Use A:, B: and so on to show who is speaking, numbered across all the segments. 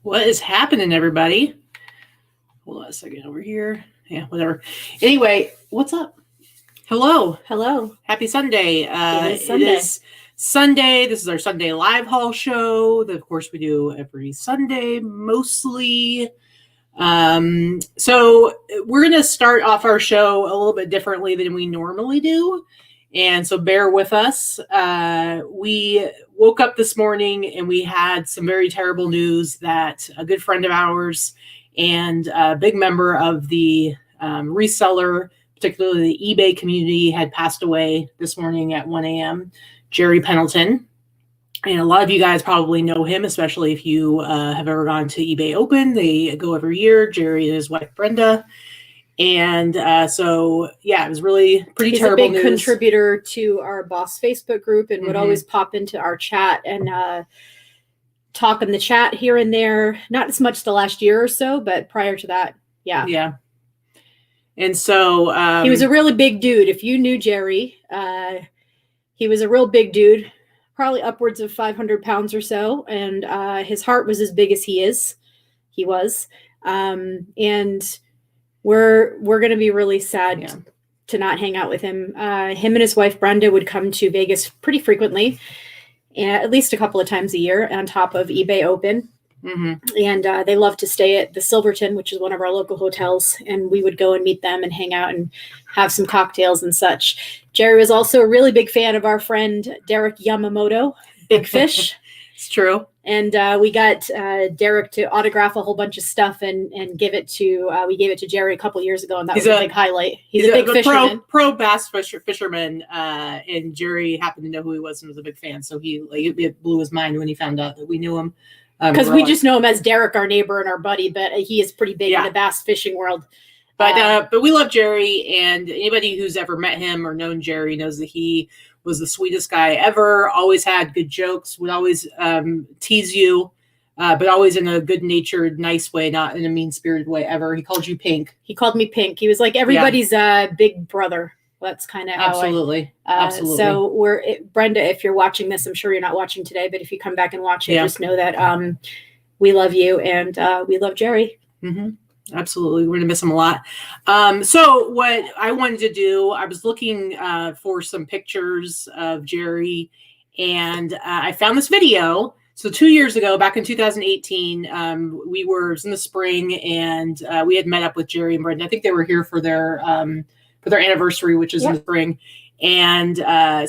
A: What is happening, everybody? Hold on a second over here. Yeah, whatever. Anyway, what's up? Hello.
B: Hello.
A: Happy Sunday.
B: It is Sunday.
A: It is Sunday. This is our Sunday live haul show that, of course, we do every Sunday, mostly. So we're going to start off our show a little bit differently than we normally do. And so bear with us. We woke up this morning and we had some very terrible news that a good friend of ours and a big member of the reseller, particularly the eBay community, had passed away this morning at 1 a.m., Jerry Pendleton. And a lot of you guys probably know him, especially if you have ever gone to eBay Open. They go every year, Jerry and his wife, Brenda. And so, yeah, it was really pretty terrible news.
B: He's a big contributor to our Boss Facebook group and would always pop into our chat and talk in the chat here and there. Not as much the last year or so, but prior to that, yeah.
A: Yeah. And so...
B: he was a really big dude. If you knew Jerry, he was a real big dude, probably upwards of 500 pounds or so. And his heart was as big as he was. And... We're going to be really sad to not hang out with him. Him and his wife, Brenda, would come to Vegas pretty frequently, at least a couple of times a year on top of eBay Open. And they love to stay at the Silverton, which is one of our local hotels. And we would go and meet them and hang out and have some cocktails and such. Jerry was also a really big fan of our friend, Derek Yamamoto, Big Fish.
A: It's true.
B: And we got Derek to autograph a whole bunch of stuff and give it to, we gave it to Jerry a couple years ago. And that was a big highlight. He's a big fisherman.
A: Pro bass fisherman. And Jerry happened to know who he was and was a big fan. So it blew his mind when he found out that we knew him.
B: Because we just know him as Derek, our neighbor and our buddy, but he is pretty big in the bass fishing world.
A: But we love Jerry, and anybody who's ever met him or known Jerry knows that he was the sweetest guy ever, always had good jokes, would always tease you, but always in a good-natured, nice way, not in a mean-spirited way ever. He called you Pink.
B: He called me Pink. He was like everybody's big brother. That's kind of how
A: Absolutely.
B: So Brenda, if you're watching this, I'm sure you're not watching today, but if you come back and watch it, just know that we love you and we love Jerry.
A: Absolutely. We're going to miss him a lot. So what I wanted to do, I was looking for some pictures of Jerry, and I found this video. So 2 years ago, back in 2018, it was in the spring, and we had met up with Jerry and Brenda. I think they were here for their anniversary, which is in the spring. And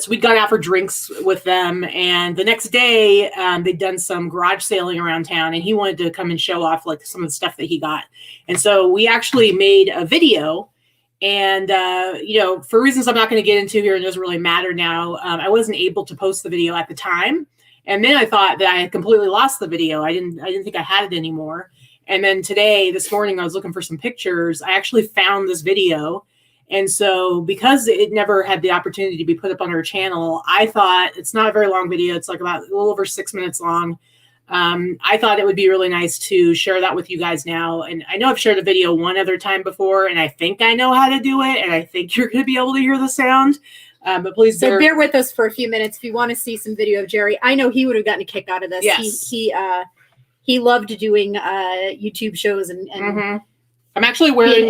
A: so we'd gone out for drinks with them. And the next day, they'd done some garage sailing around town. And he wanted to come and show off like some of the stuff that he got. And so we actually made a video. And, for reasons I'm not going to get into here, it doesn't really matter now. I wasn't able to post the video at the time. And then I thought that I had completely lost the video. I didn't think I had it anymore. And then this morning, I was looking for some pictures. I actually found this video. And so because it never had the opportunity to be put up on our channel, I thought it's not a very long video. It's like about a little over 6 minutes long. I thought it would be really nice to share that with you guys now. And I know I've shared a video one other time before, and I think I know how to do it. And I think you're going to be able to hear the sound. But please
B: bear with us for a few minutes. If you want to see some video of Jerry, I know he would have gotten a kick out of this.
A: Yes.
B: He loved doing YouTube shows and
A: I'm actually wearing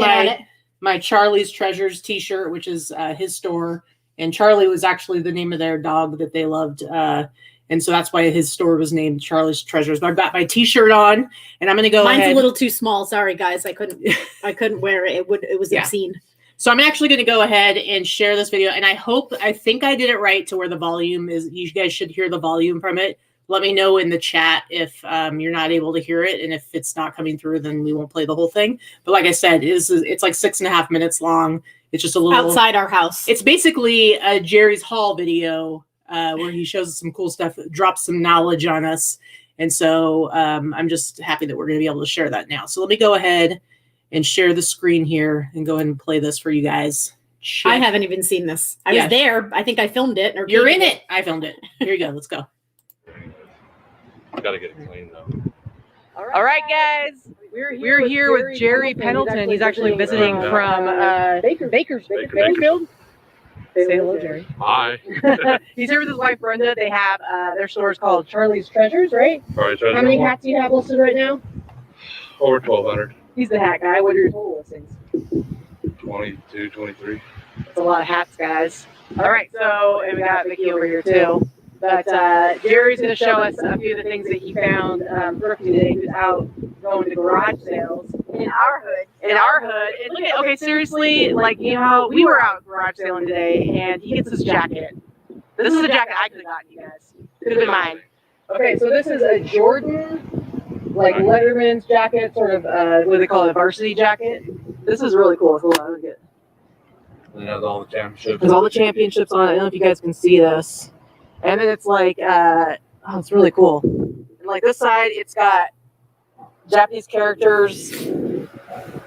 A: my Charlie's Treasures t-shirt, which is his store. And Charlie was actually the name of their dog that they loved. And so that's why his store was named Charlie's Treasures. But I've got my t-shirt on, and I'm going to go
B: Mine's
A: ahead.
B: a little too small. Sorry, guys. I couldn't wear it. It was obscene.
A: So I'm actually going to go ahead and share this video. And I think I did it right to where the volume is. You guys should hear the volume from it. Let me know in the chat if you're not able to hear it. And if it's not coming through, then we won't play the whole thing. But like I said, it's like 6.5 minutes long. It's just a little
B: outside our house.
A: It's basically a Jerry's haul video where he shows us some cool stuff, drops some knowledge on us. And so I'm just happy that we're going to be able to share that now. So let me go ahead and share the screen here and go ahead and play this for you guys.
B: Check. I haven't even seen this. I was there. I think I filmed it.
A: Or you're in it. I filmed it. Here you go. Let's go.
C: Gotta get it clean though.
D: All right, guys. We're here with Jerry Pendleton. He's actually visiting from Bakersfield. Say hello, Jerry.
C: Hi.
D: He's here with his wife, Brenda. They have their store is called Charlie's Treasures, right?
C: Charlie's Treasures.
D: How many cats do you have listed right now?
C: Over 1,200.
D: He's the hat guy. What are your total listings?
C: 22, 23.
D: That's a lot of hats, guys. All right, so, and we got Vikki over here too. But Jerry's going to show us a few of the things that he found thrifting today. He was out going to garage sales.
B: In our hood.
D: In our hood. And look at, okay, seriously, like, you know how we were out garage sailing today, and he gets this jacket. This is a jacket I could have gotten, you guys. Could have been mine. Okay, so this is a Jordan, like Letterman's jacket, sort of, what do they call it, a varsity jacket. This is really cool. Hold on, look at it.
C: It has all the championships.
D: There's all the championships on it. I don't know if you guys can see this. And then it's like, oh, it's really cool. And like this side, it's got Japanese characters.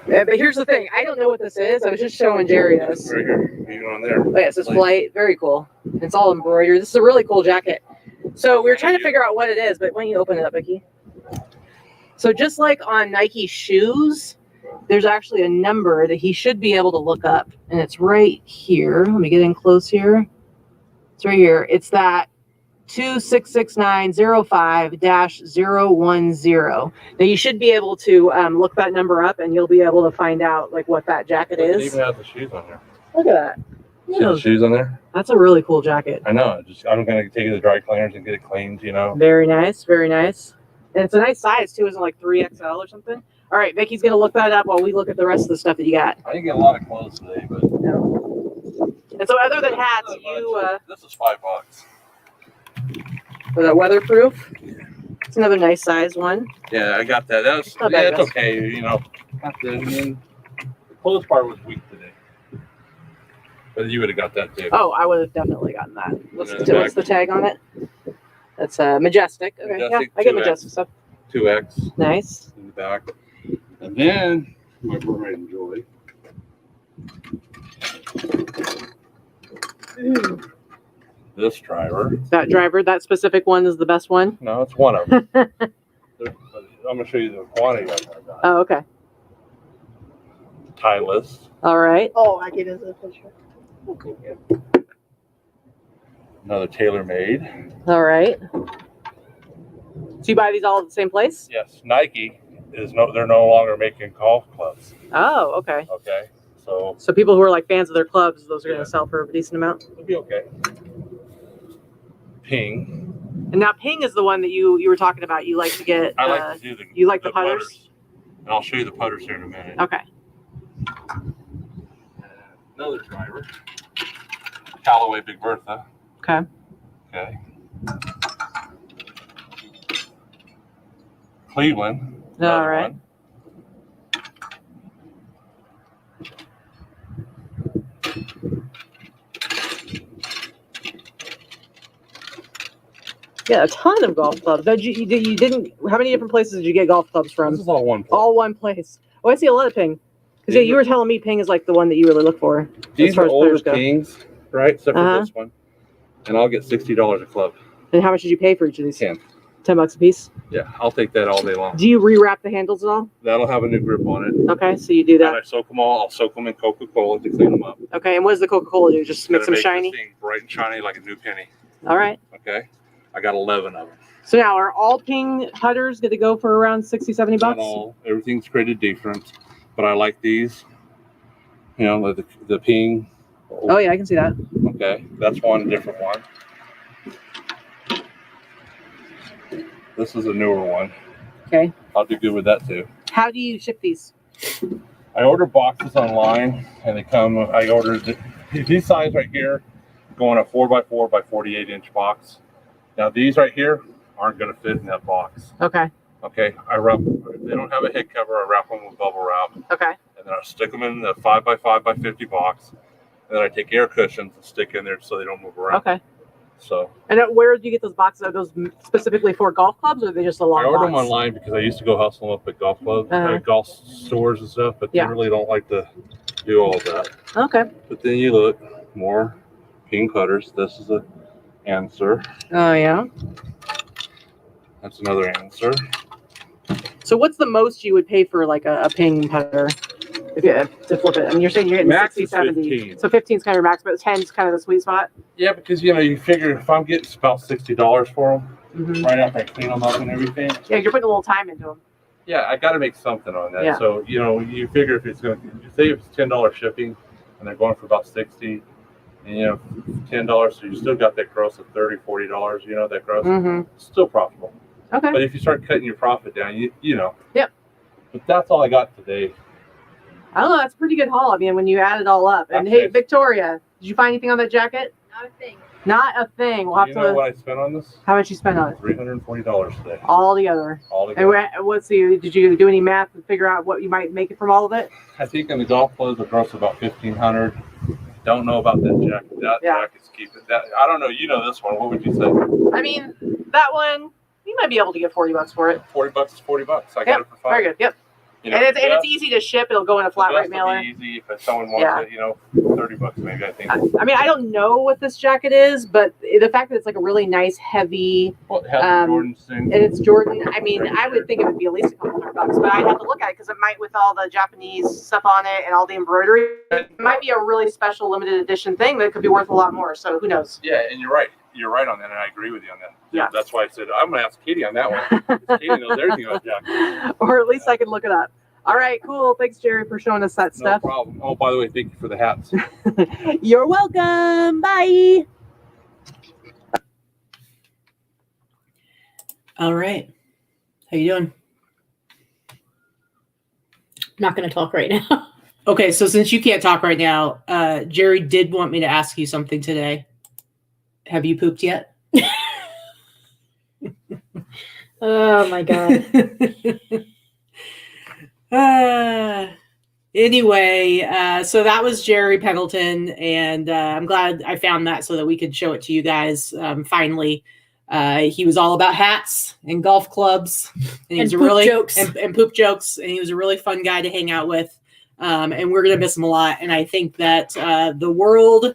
D: But here's the thing. I don't know what this is. I was just showing Jerry this.
C: Right here. Even on there.
D: Oh, yeah, it says Flight. Very cool. It's all embroidered. This is a really cool jacket. So we were trying to figure out what it is, but why don't you open it up, Vikki? So just like on Nike shoes, there's actually a number that he should be able to look up. And it's right here. Let me get in close here. It's right here. It's that 266905-010. Now you should be able to look that number up, and you'll be able to find out like what that jacket is.
C: It even has the shoes on there.
D: Look at that.
C: See the shoes on there?
D: That's a really cool jacket.
C: I know. I'm gonna take it to the dry cleaners and get it cleaned. You know.
D: Very nice. Very nice. And it's a nice size too. Isn't it like 3XL or something? All right, Vicky's gonna look that up while we look at the rest of the stuff that you got.
C: I didn't get a lot of clothes today, but.
D: No. And so, other than hats,
C: This is $5.
D: for the weatherproof. It's another nice size one.
C: Yeah, I got that. That's
D: Not bad,
C: it's
D: guys.
C: okay. You know, the clothes part was weak today, but you would have got that too.
D: Oh, I would have definitely gotten that. What's,
C: Yeah,
D: what's the tag on it? That's Majestic. Okay,
C: Majestic,
D: yeah, I get
C: 2X.
D: Majestic stuff.
C: 2X
D: Nice.
C: in the back, and then my pride and joy. This driver.
D: That driver, that specific one is the best one.
C: No, it's one of them. I'm gonna show you the quantity I got.
D: Oh, okay.
C: Titleist.
D: All right.
B: Oh, I get it as a picture.
C: Another tailor-made.
D: All right. So you buy these all at the same place?
C: Yes, Nike is they're no longer making golf clubs.
D: Oh, okay.
C: Okay, so
D: So people who are like fans of their clubs, those are going
C: Yeah.
D: to sell for a decent amount.
C: it'll be okay. Ping.
D: And now Ping is the one that you were talking about. You like to get.
C: I like to do the.
D: you like the putters?
C: and I'll show you the putters here in a minute.
D: Okay.
C: Another driver. Callaway Big Bertha.
D: Okay.
C: Okay. Cleveland.
D: All
C: another
D: right.
C: one.
D: Yeah, a ton of golf clubs. You didn't. How many different places did you get golf clubs from?
C: This is all one.
D: All one place. Oh, I see a lot of Ping. Because yeah, you were telling me Ping is like the one that you really look for.
C: These are older
D: putters go.
C: Pings, right? Except for
D: Uh-huh.
C: this one. And I'll get $60 a club.
D: And how much did you pay for each of these?
C: 10.
D: $10 a piece.
C: Yeah, I'll take that all day long.
D: Do you rewrap the handles at all?
C: That'll have a new grip on it.
D: Okay, so you do
C: And
D: that.
C: I soak them all. I'll soak them in Coca-Cola to clean them up.
D: Okay, and what does the Coca-Cola do? Just make
C: Gonna
D: them
C: this
D: shiny?
C: thing bright and shiny like a new penny.
D: All right.
C: Okay, I got 11 of them.
D: So now, are all Ping putters going to go for around 60, 70
C: Not
D: bucks?
C: all. Everything's created different, but I like these. You know, like the Ping.
D: Oh, yeah, I can see that.
C: Okay, that's one different one. This is a newer one.
D: Okay.
C: I'll do good with that too.
D: How do you ship these?
C: I order boxes online, and they come. I ordered these size right here, go in a 4x4 by 48-inch box. Now these right here aren't going to fit in that box.
D: Okay.
C: Okay, I wrap. If they don't have a head cover, I wrap them with bubble wrap,
D: Okay.
C: and then I stick them in the 5x5 by 50 box. And then I take air cushions and stick in there so they don't move around.
D: Okay.
C: So
D: And where do you get those boxes? Are those specifically for golf clubs, or are they just a long
C: I order them
D: box?
C: online because I used to go hustle them up at golf clubs, golf stores and stuff, but
D: Yeah.
C: they really don't like to do all of that.
D: Okay.
C: But then you look more Ping putters. This is a answer.
D: Oh, yeah.
C: That's another answer.
D: So what's the most you would pay for like a Ping putter if you to flip it? I mean, you're saying you're getting
C: Max
D: 60,
C: is
D: 70.
C: 15.
D: So 15 is kind of your max, but 10 is kind of the sweet spot.
C: Yeah, because you figure if I'm getting about $60 for them,
D: Mm-hmm.
C: right after I clean them up and everything.
D: Yeah, you're putting a little time into them.
C: Yeah, I got to make something on that.
D: Yeah.
C: So, you know, you figure if it's going to, say if it's $10 shipping and they're going for about 60, and, you know, $10, so you still got that gross of $30, $40, you know, that gross, still profitable.
D: Okay.
C: But if you start cutting your profit down, you know.
D: Yep.
C: But that's all I got today.
D: I don't know. That's a pretty good haul. I mean, when you add it all up. And
C: Okay.
D: hey, Victoria, did you find anything on that jacket?
B: Not a thing.
D: Not a thing. We'll have
C: You
D: to.
C: know what I spent on this?
D: How much you spend on it?
C: $340 today.
D: All together.
C: All together.
D: And let's see. Did you do any math to figure out what you might make it from all of it?
C: I think in the golf clothes will gross about $1,500. Don't know about that jacket. That jacket's keeping that. I don't know. You know this one. What would you say?
D: I mean, that one you might be able to get $40 for it.
C: $40 is $40. I got it for $5.
D: Very good. Yep.
C: You know,
D: and it's easy to ship. It'll go in a flat rate mailer.
C: Easy if someone wants it, you know, $30 maybe. I think.
D: I mean, I don't know what this jacket is, but the fact that it's like a really nice, heavy.
C: Well, it has the Jordan thing.
D: And it's Jordan. I mean, I would think it would be at least a couple $100, but I'd have to look at it because it might, with all the Japanese stuff on it and all the embroidery, it might be a really special limited edition thing that could be worth a lot more. So who knows?
C: Yeah, and you're right. You're right on that, and I agree with you on that.
D: Yeah.
C: That's why I said I'm going to ask Katy on that one. Katy knows everything about jackets.
D: Or at least I can look it up. All right, cool. Thanks, Jerry, for showing us that stuff.
C: No problem. Oh, by the way, thank you for the hats.
D: You're welcome. Bye.
A: All right. How you doing?
B: Not going to talk right now.
A: Okay, so since you can't talk right now, Jerry did want me to ask you something today. Have you pooped yet?
B: Oh my God.
A: Anyway, so that was Jerry Pendleton, and I'm glad I found that so that we could show it to you guys. Finally, he was all about hats and golf clubs, and he was
B: poop jokes.
A: And poop jokes, and he was a really fun guy to hang out with. And we're gonna miss him a lot. And I think that the world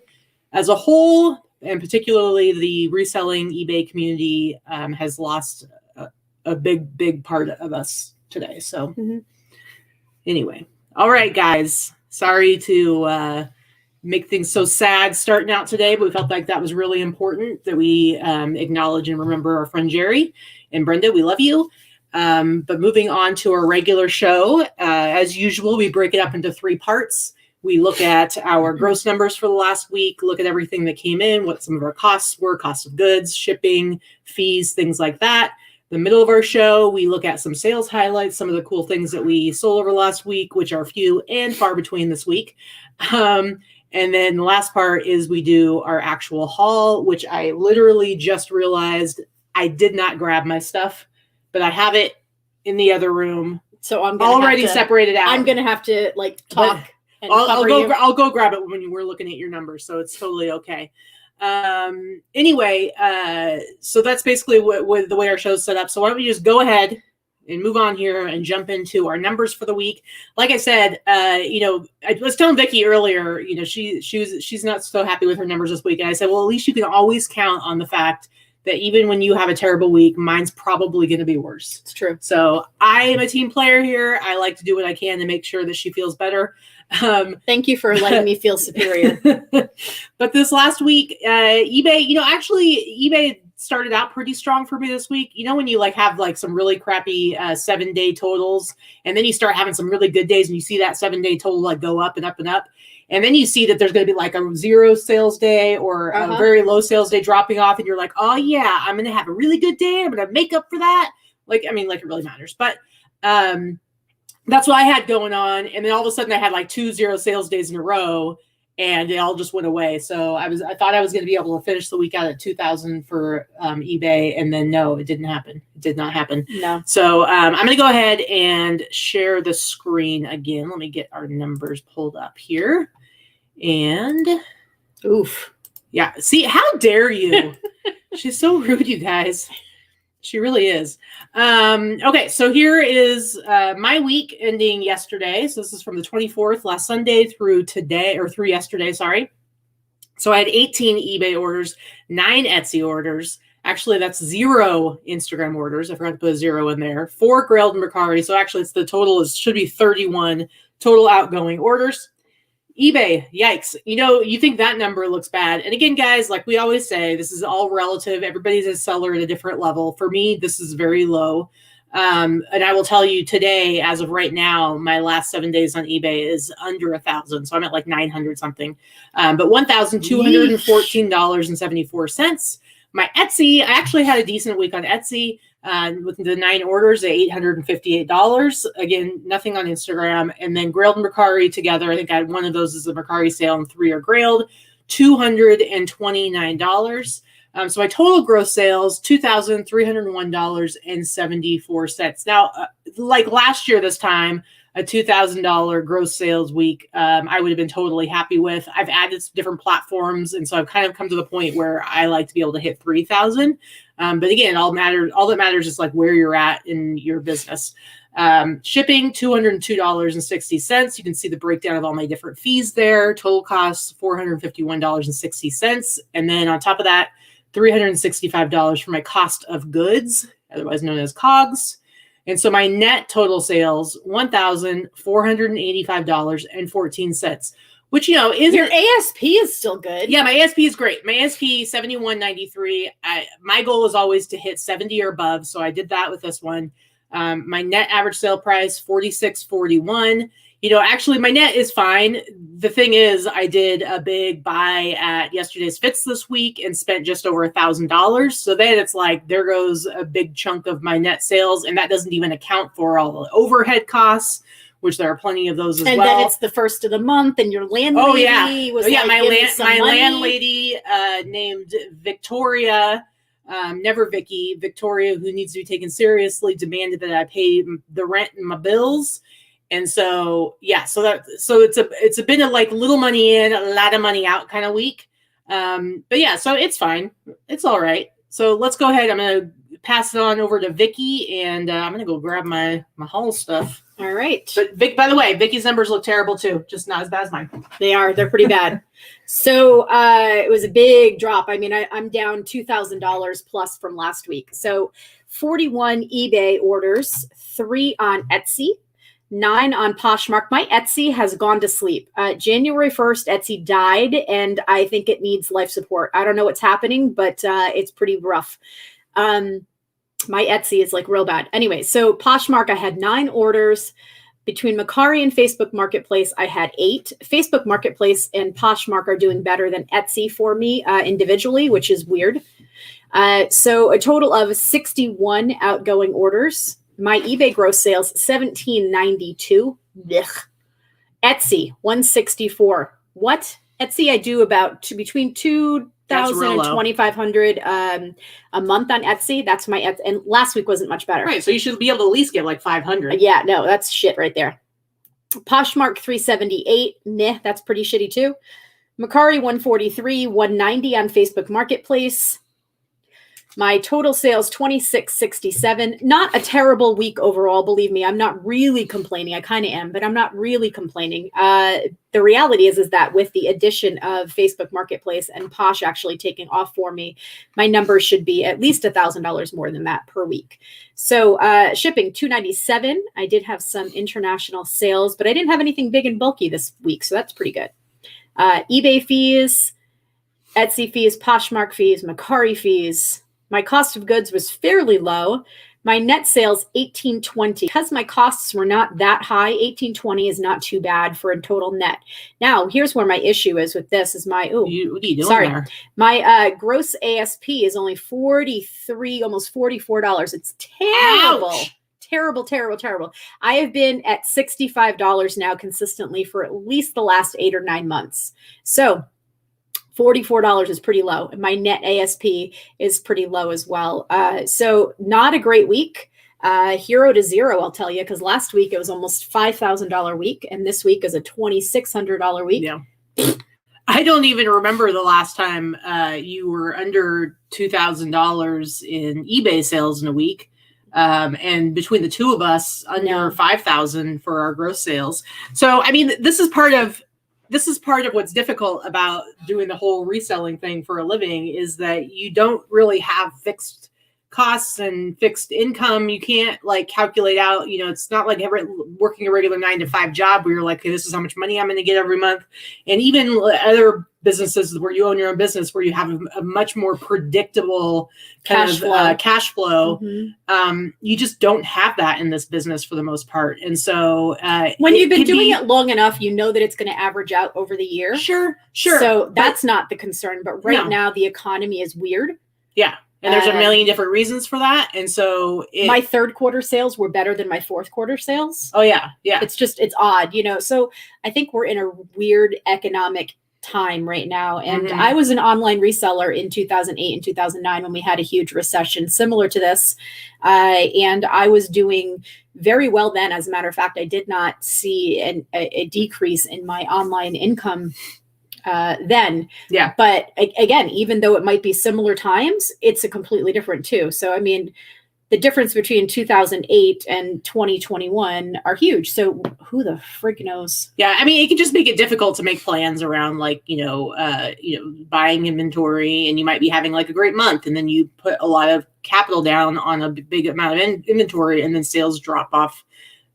A: as a whole, and particularly the reselling eBay community, has lost a big part of us today. So. Anyway, all right, guys. Sorry to make things so sad starting out today, but we felt like that was really important that we acknowledge and remember our friend Jerry and Brenda. We love you. But moving on to our regular show, as usual, we break it up into 3 parts. We look at our gross numbers for the last week, look at everything that came in, what some of our costs were, cost of goods, shipping, fees, things like that. The middle of our show, we look at some sales highlights, some of the cool things that we sold over last week, which are few and far between this week. And then the last part is we do our actual haul, which I literally just realized I did not grab my stuff, but I have it in the other room.
B: So I'm gonna
A: already separated out.
B: I'm going to have to like talk. And
A: I'll go grab it when we're looking at your numbers. So it's totally okay. Anyway, so that's basically what the way our show's set up. So why don't we just go ahead and move on here and jump into our numbers for the week. Like I said, I was telling Vikki earlier, she's not so happy with her numbers this week. And I said, well, at least you can always count on the fact that even when you have a terrible week, mine's probably going to be worse.
B: It's true.
A: So I am a team player here. I like to do what I can to make sure that she feels better.
B: Thank you for letting me feel superior.
A: But this last week, eBay, eBay started out pretty strong for me this week. When you have some really crappy 7-day totals, and then you start having some really good days and you see that 7-day total go up and up and up. And then you see that there's going to be a 0 sales day or a very low sales day dropping off. And you're like, oh yeah, I'm going to have a really good day. I'm going to make up for that. It really matters. But that's what I had going on. And then all of a sudden I had 2 0 sales days in a row and it all just went away. So I thought I was going to be able to finish the week out at 2,000 for eBay. And then no, it didn't happen. It did not happen.
B: No.
A: So I'm going to go ahead and share the screen again. Let me get our numbers pulled up here. And
B: oof.
A: Yeah. See, how dare you? She's so rude, you guys. She really is. Okay, so here is my week ending yesterday. So this is from the 24th, last Sunday, through today, or through yesterday, sorry. So I had 18 eBay orders, 9 Etsy orders. Actually, that's 0 Instagram orders. I forgot to put a 0 in there. 4 Grailed and Mercari. So actually, it's the total should be 31 total outgoing orders. eBay, yikes. You think that number looks bad. And again, guys, like we always say, this is all relative. Everybody's a seller at a different level. For me, this is very low. And I will tell you today, as of right now, my last 7 days on eBay is under 1,000. So I'm at like 900 something, but $1,214.74. My Etsy, I actually had a decent week on Etsy with the 9 orders at $858. Again, nothing on Instagram. And then grilled and Mercari together. I think I had one of those is a Mercari sale and 3 are grilled, $229. So my total gross sales, $2,301.74. Now, like last year this time, a $2,000 gross sales week, I would have been totally happy with. I've added some different platforms, and so I've kind of come to the point where I like to be able to hit 3,000. But again, all that matters is like where you're at in your business. Shipping, $202.60. You can see the breakdown of all my different fees there. Total costs, $451.60. And then on top of that, $365 for my cost of goods, otherwise known as COGS. And so my net total sales, $1,485.14, which, you know, isn't...
B: Your ASP is still good.
A: Yeah, my ASP is great. My ASP, $71.93. My goal is always to hit 70 or above, so I did that with this one. My net average sale price, $46.41. You know, actually, my net is fine. The thing is, I did a big buy at yesterday's Fits this week and spent just over $1,000. So then it's like, there goes a big chunk of my net sales. And that doesn't even account for all the overhead costs, which there are plenty of those as well.
B: And then it's the first of the month and your landlady was like,
A: my landlady named Victoria, never Vikki, Victoria, who needs to be taken seriously, demanded that I pay the rent and my bills. And so, yeah, so it's been a like little money in, a lot of money out kind of week. But yeah, so it's fine. It's all right. So let's go ahead. I'm going to pass it on over to Vikki, and I'm going to go grab my haul stuff.
B: All right.
A: But by the way, Vicki's numbers look terrible too. Just not as bad as mine.
B: They are. They're pretty bad. So it was a big drop. I mean, I'm down $2,000 plus from last week. So 41 eBay orders, 3 on Etsy, 9 on Poshmark. My Etsy has gone to sleep. January 1st, Etsy died, and I think it needs life support. I don't know what's happening, but it's pretty rough. My Etsy is like real bad. Anyway, so Poshmark, I had 9 orders. Between Mercari and Facebook Marketplace, I had 8. Facebook Marketplace and Poshmark are doing better than Etsy for me individually, which is weird. So a total of 61 outgoing orders. My eBay gross sales, $1,792. Etsy, $164. What? Etsy, I do about between $2,000 and $2,500 a month on Etsy. That's my Etsy. And last week wasn't much better.
A: Right. So you should be able to at least get like 500.
B: Yeah, no, that's shit right there. Poshmark, $378. Nah, that's pretty shitty too. Mercari, $143, $190 on Facebook Marketplace. My total sales, $26.67. Not a terrible week overall. Believe me, I'm not really complaining. I kind of am, but I'm not really complaining. The reality is that with the addition of Facebook Marketplace and Posh actually taking off for me, my numbers should be at least $1,000 more than that per week. So shipping, $297. I did have some international sales, but I didn't have anything big and bulky this week, so that's pretty good. eBay fees, Etsy fees, Poshmark fees, Mercari fees. My cost of goods was fairly low. My net sales, $1,820. Because my costs were not that high, $1,820 is not too bad for a total net. Now, here's where my issue is with this is my,
A: what are you doing there?
B: My gross ASP is only $43, almost $44. It's terrible.
A: Ouch.
B: Terrible. I have been at $65 now consistently for at least the last 8 or 9 months. So $44 is pretty low. And my net ASP is pretty low as well. So not a great week. Hero to zero, I'll tell you, because last week it was almost $5,000 week. And this week is a $2,600 week.
A: Yeah. I don't even remember the last time you were under $2,000 in eBay sales in a week. And between the two of us, under 5,000 for our gross sales. So, I mean, this is part of what's difficult about doing the whole reselling thing for a living is that you don't really have fixed costs and fixed income. You can't like calculate out, you know, it's not like working a regular 9-to-5 job where you're like, okay, this is how much money I'm going to get every month. And even other businesses where you own your own business, where you have a much more predictable cash flow. You just don't have that in this business for the most part. And so
B: when you've been doing it long enough, you know that it's going to average out over the year.
A: Sure.
B: So that's not the concern. But right now the economy is weird.
A: Yeah. And there's a million different reasons for that. And so
B: my third quarter sales were better than my fourth quarter sales.
A: Oh yeah. Yeah.
B: It's odd, you know? So I think we're in a weird economic time right now. And I was an online reseller in 2008 and 2009 when we had a huge recession similar to this. And I was doing very well then. As a matter of fact, I did not see a decrease in my online income then. Yeah. But again, even though it might be similar times, it's a completely different too. So, I mean, the difference between 2008 and 2021 are huge. So who the frick knows?
A: Yeah. I mean, it can just make it difficult to make plans around like, buying inventory, and you might be having like a great month and then you put a lot of capital down on a big amount of inventory and then sales drop off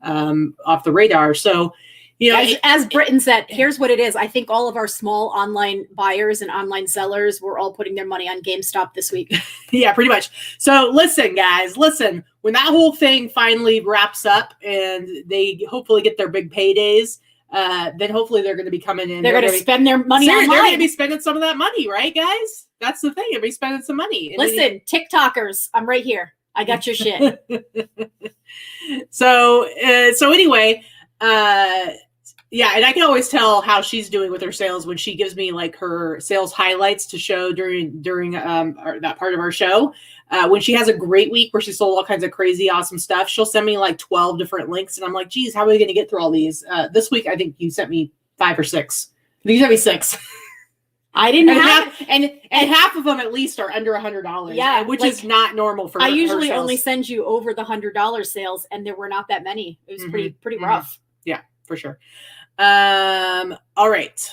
A: the radar. So, you know,
B: as Britton said, here's what it is. I think all of our small online buyers and online sellers were all putting their money on GameStop this week.
A: Yeah, pretty much. So listen, guys, when that whole thing finally wraps up and they hopefully get their big paydays, then hopefully they're going to be coming in.
B: They're going to spend their money online.
A: They're going to be spending some of that money, right, guys? That's the thing. They'll be spending some money.
B: Listen, TikTokers, I'm right here. I got your shit.
A: So anyway, yeah, and I can always tell how she's doing with her sales when she gives me like her sales highlights to show during that part of our show. When she has a great week where she sold all kinds of crazy, awesome stuff, she'll send me like 12 different links, and I'm like, geez, how are we going to get through all these? This week, I think you sent me 5 or 6. I think you sent me 6.
B: I didn't
A: and half of them at least are under $100.
B: Yeah,
A: which is not normal for.
B: I usually only send you over the $100 sales, and there were not that many. It was pretty rough.
A: Yeah, for sure. All right.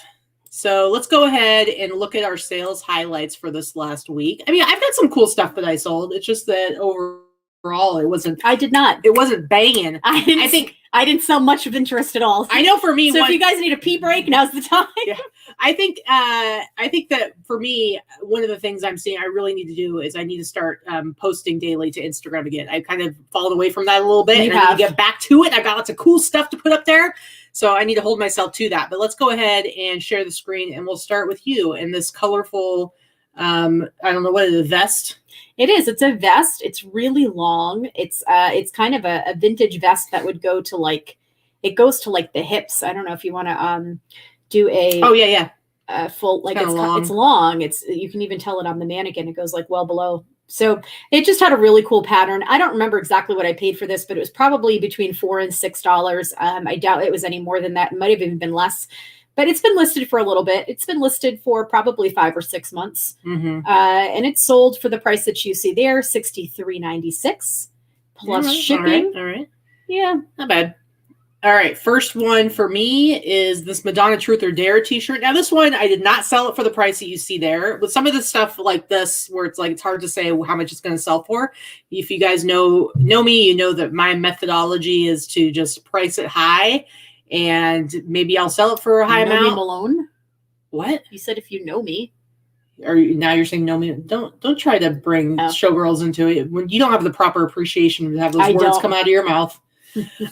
A: So let's go ahead and look at our sales highlights for this last week. I mean, I've got some cool stuff that I sold. It's just that overall, it wasn't.
B: I did not.
A: It wasn't banging.
B: I didn't sell much of interest at all.
A: I know for me.
B: So if you guys need a pee break, now's the time.
A: Yeah. I think that for me, one of the things I'm seeing I really need to do is I need to start posting daily to Instagram again. I kind of fallen away from that a little bit, and I need to get back to it. I've got lots of cool stuff to put up there. So I need to hold myself to that. But let's go ahead and share the screen, and we'll start with you in this colorful, I don't know, what is it, a vest?
B: It is. It's a vest. It's really long. It's kind of a vintage vest that would go to like, it goes to like the hips. I don't know if you want to do a.
A: Oh yeah.
B: Full, like it's long. It's, you can even tell it on the mannequin. It goes like well below. So it just had a really cool pattern. I don't remember exactly what I paid for this, but it was probably between $4 and $6. I doubt it was any more than that. It might have even been less, but it's been listed for a little bit. It's been listed for probably 5 or 6 months. And it's sold for the price that you see there, $63.96 plus shipping.
A: All right.
B: Yeah.
A: Not bad. All right, first one for me is this Madonna Truth or Dare t-shirt. Now, this one, I did not sell it for the price that you see there. But some of the stuff like this, where it's like it's hard to say how much it's going to sell for. If you guys know me, you know that my methodology is to just price it high, and maybe I'll sell it for a high amount.
B: Me, Malone?
A: What?
B: You said if you know me.
A: Now you're saying know me. Don't try to bring showgirls into it when you don't have the proper appreciation to have those words come out of your mouth.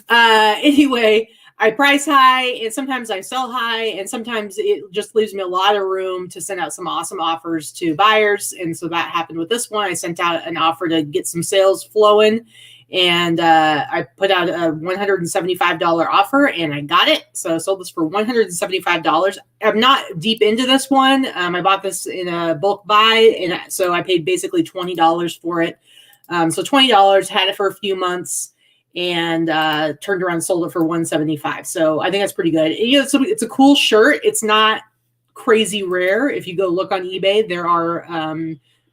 A: Anyway, I price high, and sometimes I sell high, and sometimes it just leaves me a lot of room to send out some awesome offers to buyers. And so that happened with this one. I sent out an offer to get some sales flowing, and I put out a $175 offer, and I got it. So I sold this for $175. I'm not deep into this one. I bought this in a bulk buy, and so I paid basically $20 for it. So $20, had it for a few months, and turned around and sold it for $175. So I think that's pretty good. You know, it's a cool shirt. It's not crazy rare. If you go look on eBay, there are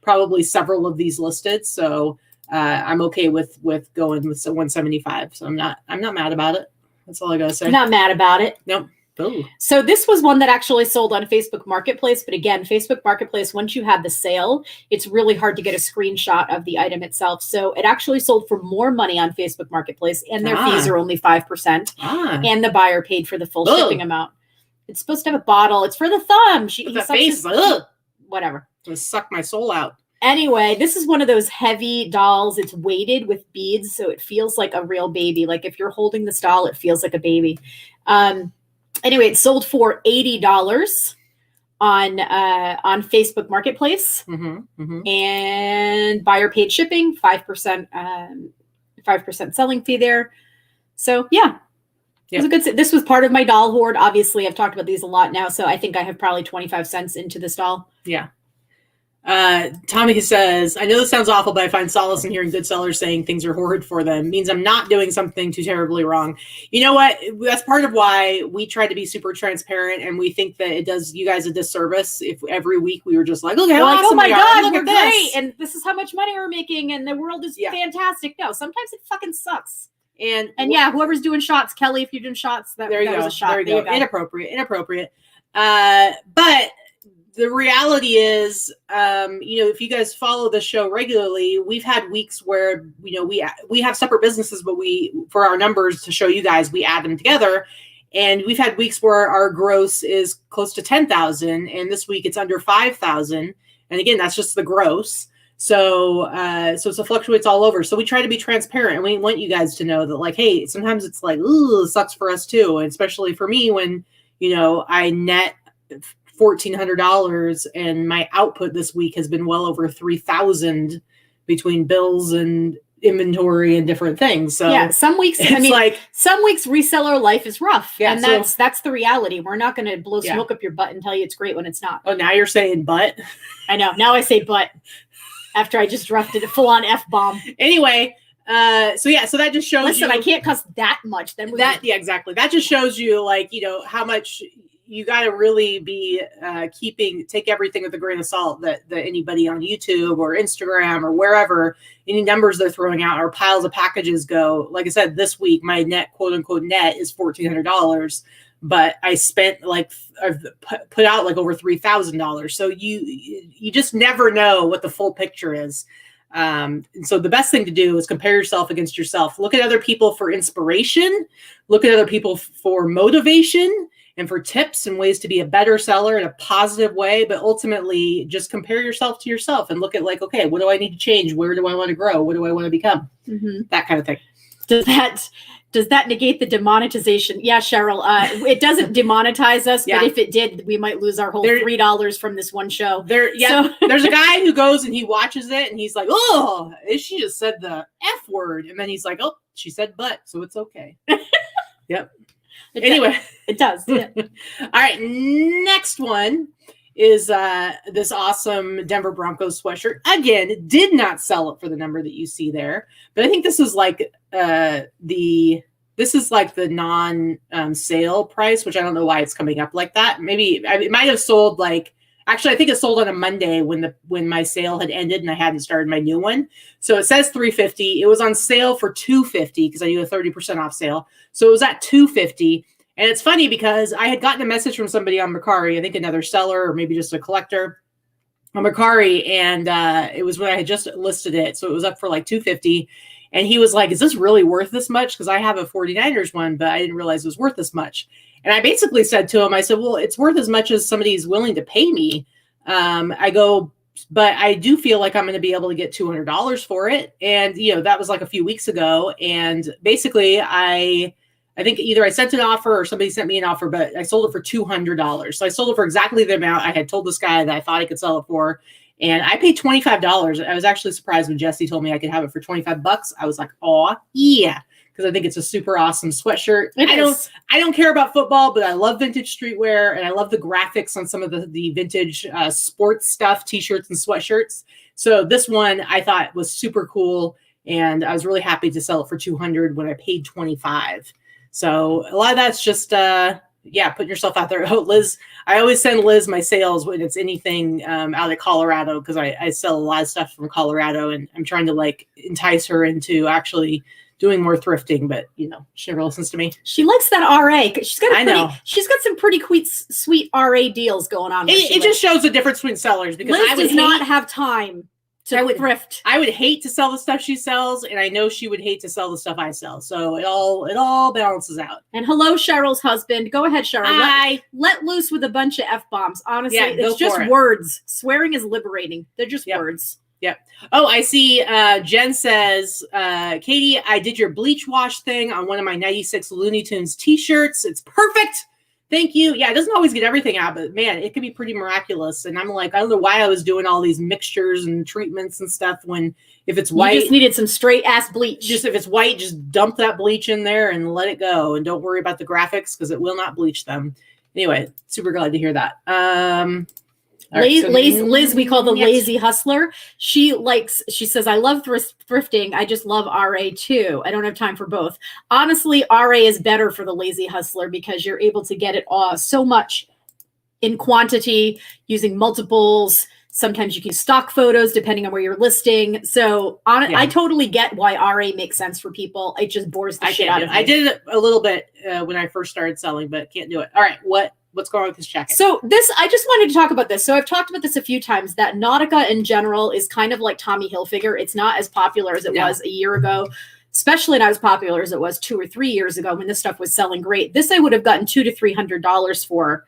A: probably several of these listed. So I'm okay with going with $175. So I'm not mad about it. That's all I gotta say.
B: Not mad about it.
A: Nope. Oh,
B: So this was one that actually sold on Facebook Marketplace. But again, Facebook Marketplace, once you have the sale, it's really hard to get a screenshot of the item itself. So it actually sold for more money on Facebook Marketplace, and their fees are only 5%. And the buyer paid for the full shipping amount. It's supposed to have a bottle. It's for the thumb.
A: That face is like,
B: whatever.
A: It sucked my soul out.
B: Anyway, this is one of those heavy dolls. It's weighted with beads, so it feels like a real baby. Like if you're holding this doll, it feels like a baby. Anyway, it sold for $80 on Facebook Marketplace, and buyer paid shipping, 5% selling fee there. So yeah, it was a good. This was part of my doll hoard. Obviously, I've talked about these a lot now, so I think I have probably 25 cents into this doll.
A: Yeah. Tommy says, I know this sounds awful, but I find solace in hearing good sellers saying things are horrid for them. It means I'm not doing something too terribly wrong. You know what? That's part of why we try to be super transparent, and we think that it does you guys a disservice if every week we were just like, look how awesome
B: oh my God,
A: look
B: we're
A: at this.
B: great, and this is how much money we're making, and the world is fantastic. No, sometimes it fucking sucks. And yeah, whoever's doing shots, Kelly, if you're doing shots, that was a shot.
A: There you go. Inappropriate. But the reality is, if you guys follow the show regularly, we've had weeks where, we have separate businesses, but for our numbers to show you guys, we add them together. And we've had weeks where our gross is close to 10,000. And this week it's under 5,000. And again, that's just the gross. So it fluctuates all over. So we try to be transparent, and we want you guys to know that, like, hey, sometimes it's like, ooh, it sucks for us too. And especially for me when, I net $1,400 and my output this week has been well over 3,000 between bills and inventory and different things. So
B: yeah, some weeks some weeks reseller life is rough. Yeah, and that's the reality. We're not going to blow smoke up your butt and tell you it's great when it's not.
A: Oh, now you're saying butt?
B: I know. Now I say butt after I just dropped it a full on F-bomb.
A: Anyway, so that just shows
B: Listen, I can't cuss that much.
A: Exactly. That just shows you, like, how much you got to really be take everything with a grain of salt that anybody on YouTube or Instagram or wherever, any numbers they're throwing out or piles of packages go. Like I said, this week, my net, quote unquote, net is $1,400, but I spent I've put out like over $3,000. So you just never know what the full picture is. And so the best thing to do is compare yourself against yourself. Look at other people for inspiration. Look at other people for motivation and for tips and ways to be a better seller in a positive way. But ultimately, just compare yourself to yourself and look at, like, okay, what do I need to change? Where do I want to grow? What do I want to become? That kind of thing.
B: Does that negate the demonetization? Yeah, Cheryl, it doesn't demonetize us, but if it did, we might lose our whole $3 from this one show.
A: There's a guy who goes and he watches it and he's like, oh, she just said the F word. And then he's like, oh, she said butt, so it's okay. Yep.
B: It does. Yeah.
A: All right. Next one is this awesome Denver Broncos sweatshirt. Again, did not sell it for the number that you see there, but I think this is like the non-sale price, which I don't know why it's coming up like that. Maybe it might have sold actually, I think it sold on a Monday when my sale had ended and I hadn't started my new one. So it says $350. It was on sale for $250 because I do a 30% off sale. So it was at $250. And it's funny because I had gotten a message from somebody on Mercari, I think another seller or maybe just a collector on Mercari, and it was when I had just listed it. So it was up for like $250. And he was like, is this really worth this much? Because I have a 49ers one, but I didn't realize it was worth this much. And I basically said to him, I said, well, it's worth as much as somebody's willing to pay me. I go, but I do feel like I'm going to be able to get $200 for it. And, that was like a few weeks ago. And basically I think either I sent an offer or somebody sent me an offer, but I sold it for $200. So I sold it for exactly the amount I had told this guy that I thought I could sell it for. And I paid $25. I was actually surprised when Jesse told me I could have it for $25. I was like, oh yeah. Because I think it's a super awesome sweatshirt. I don't care about football, but I love vintage streetwear and I love the graphics on some of the vintage sports stuff, t-shirts and sweatshirts. So this one I thought was super cool, and I was really happy to sell it for $200 when I paid $25. So a lot of that's just putting yourself out there. Oh, Liz, I always send Liz my sales when it's anything out of Colorado, because I sell a lot of stuff from Colorado, and I'm trying to entice her into actually doing more thrifting, but you know, she never listens to me.
B: She likes that RA. She's got she's got some pretty sweet RA deals going on.
A: It just shows the difference between sellers, because
B: Liz does not have time to thrift.
A: I would hate to sell the stuff she sells, and I know she would hate to sell the stuff I sell. So it all balances out.
B: And hello, Cheryl's husband. Go ahead, Cheryl.
A: Hi.
B: Let loose with a bunch of F-bombs. Honestly,
A: Yeah,
B: it's just words. Swearing is liberating. They're just words.
A: Yep. Oh, I see. Jen says, Katie, I did your bleach wash thing on one of my 96 Looney Tunes t-shirts. It's perfect. Thank you. Yeah, it doesn't always get everything out, but man, it can be pretty miraculous. And I'm like, I don't know why I was doing all these mixtures and treatments and stuff when if it's white.
B: You just needed some straight ass bleach.
A: Just if it's white, just dump that bleach in there and let it go. And don't worry about the graphics because it will not bleach them. Anyway, super glad to hear that.
B: Liz, we call the lazy hustler. She says, I love thrifting. I just love RA too. I don't have time for both. Honestly, RA is better for the lazy hustler because you're able to get it all so much in quantity using multiples. Sometimes you can stock photos depending on where you're listing. So I totally get why RA makes sense for people. It just bores the shit out of me.
A: I did it a little bit when I first started selling, but can't do it. All right. What's going on with this jacket?
B: So I just wanted to talk about this. So I've talked about this a few times, that Nautica in general is kind of like Tommy Hilfiger. It's not as popular as it was a year ago, especially not as popular as it was 2 or 3 years ago when this stuff was selling great. This I would have gotten $200 to $300 for,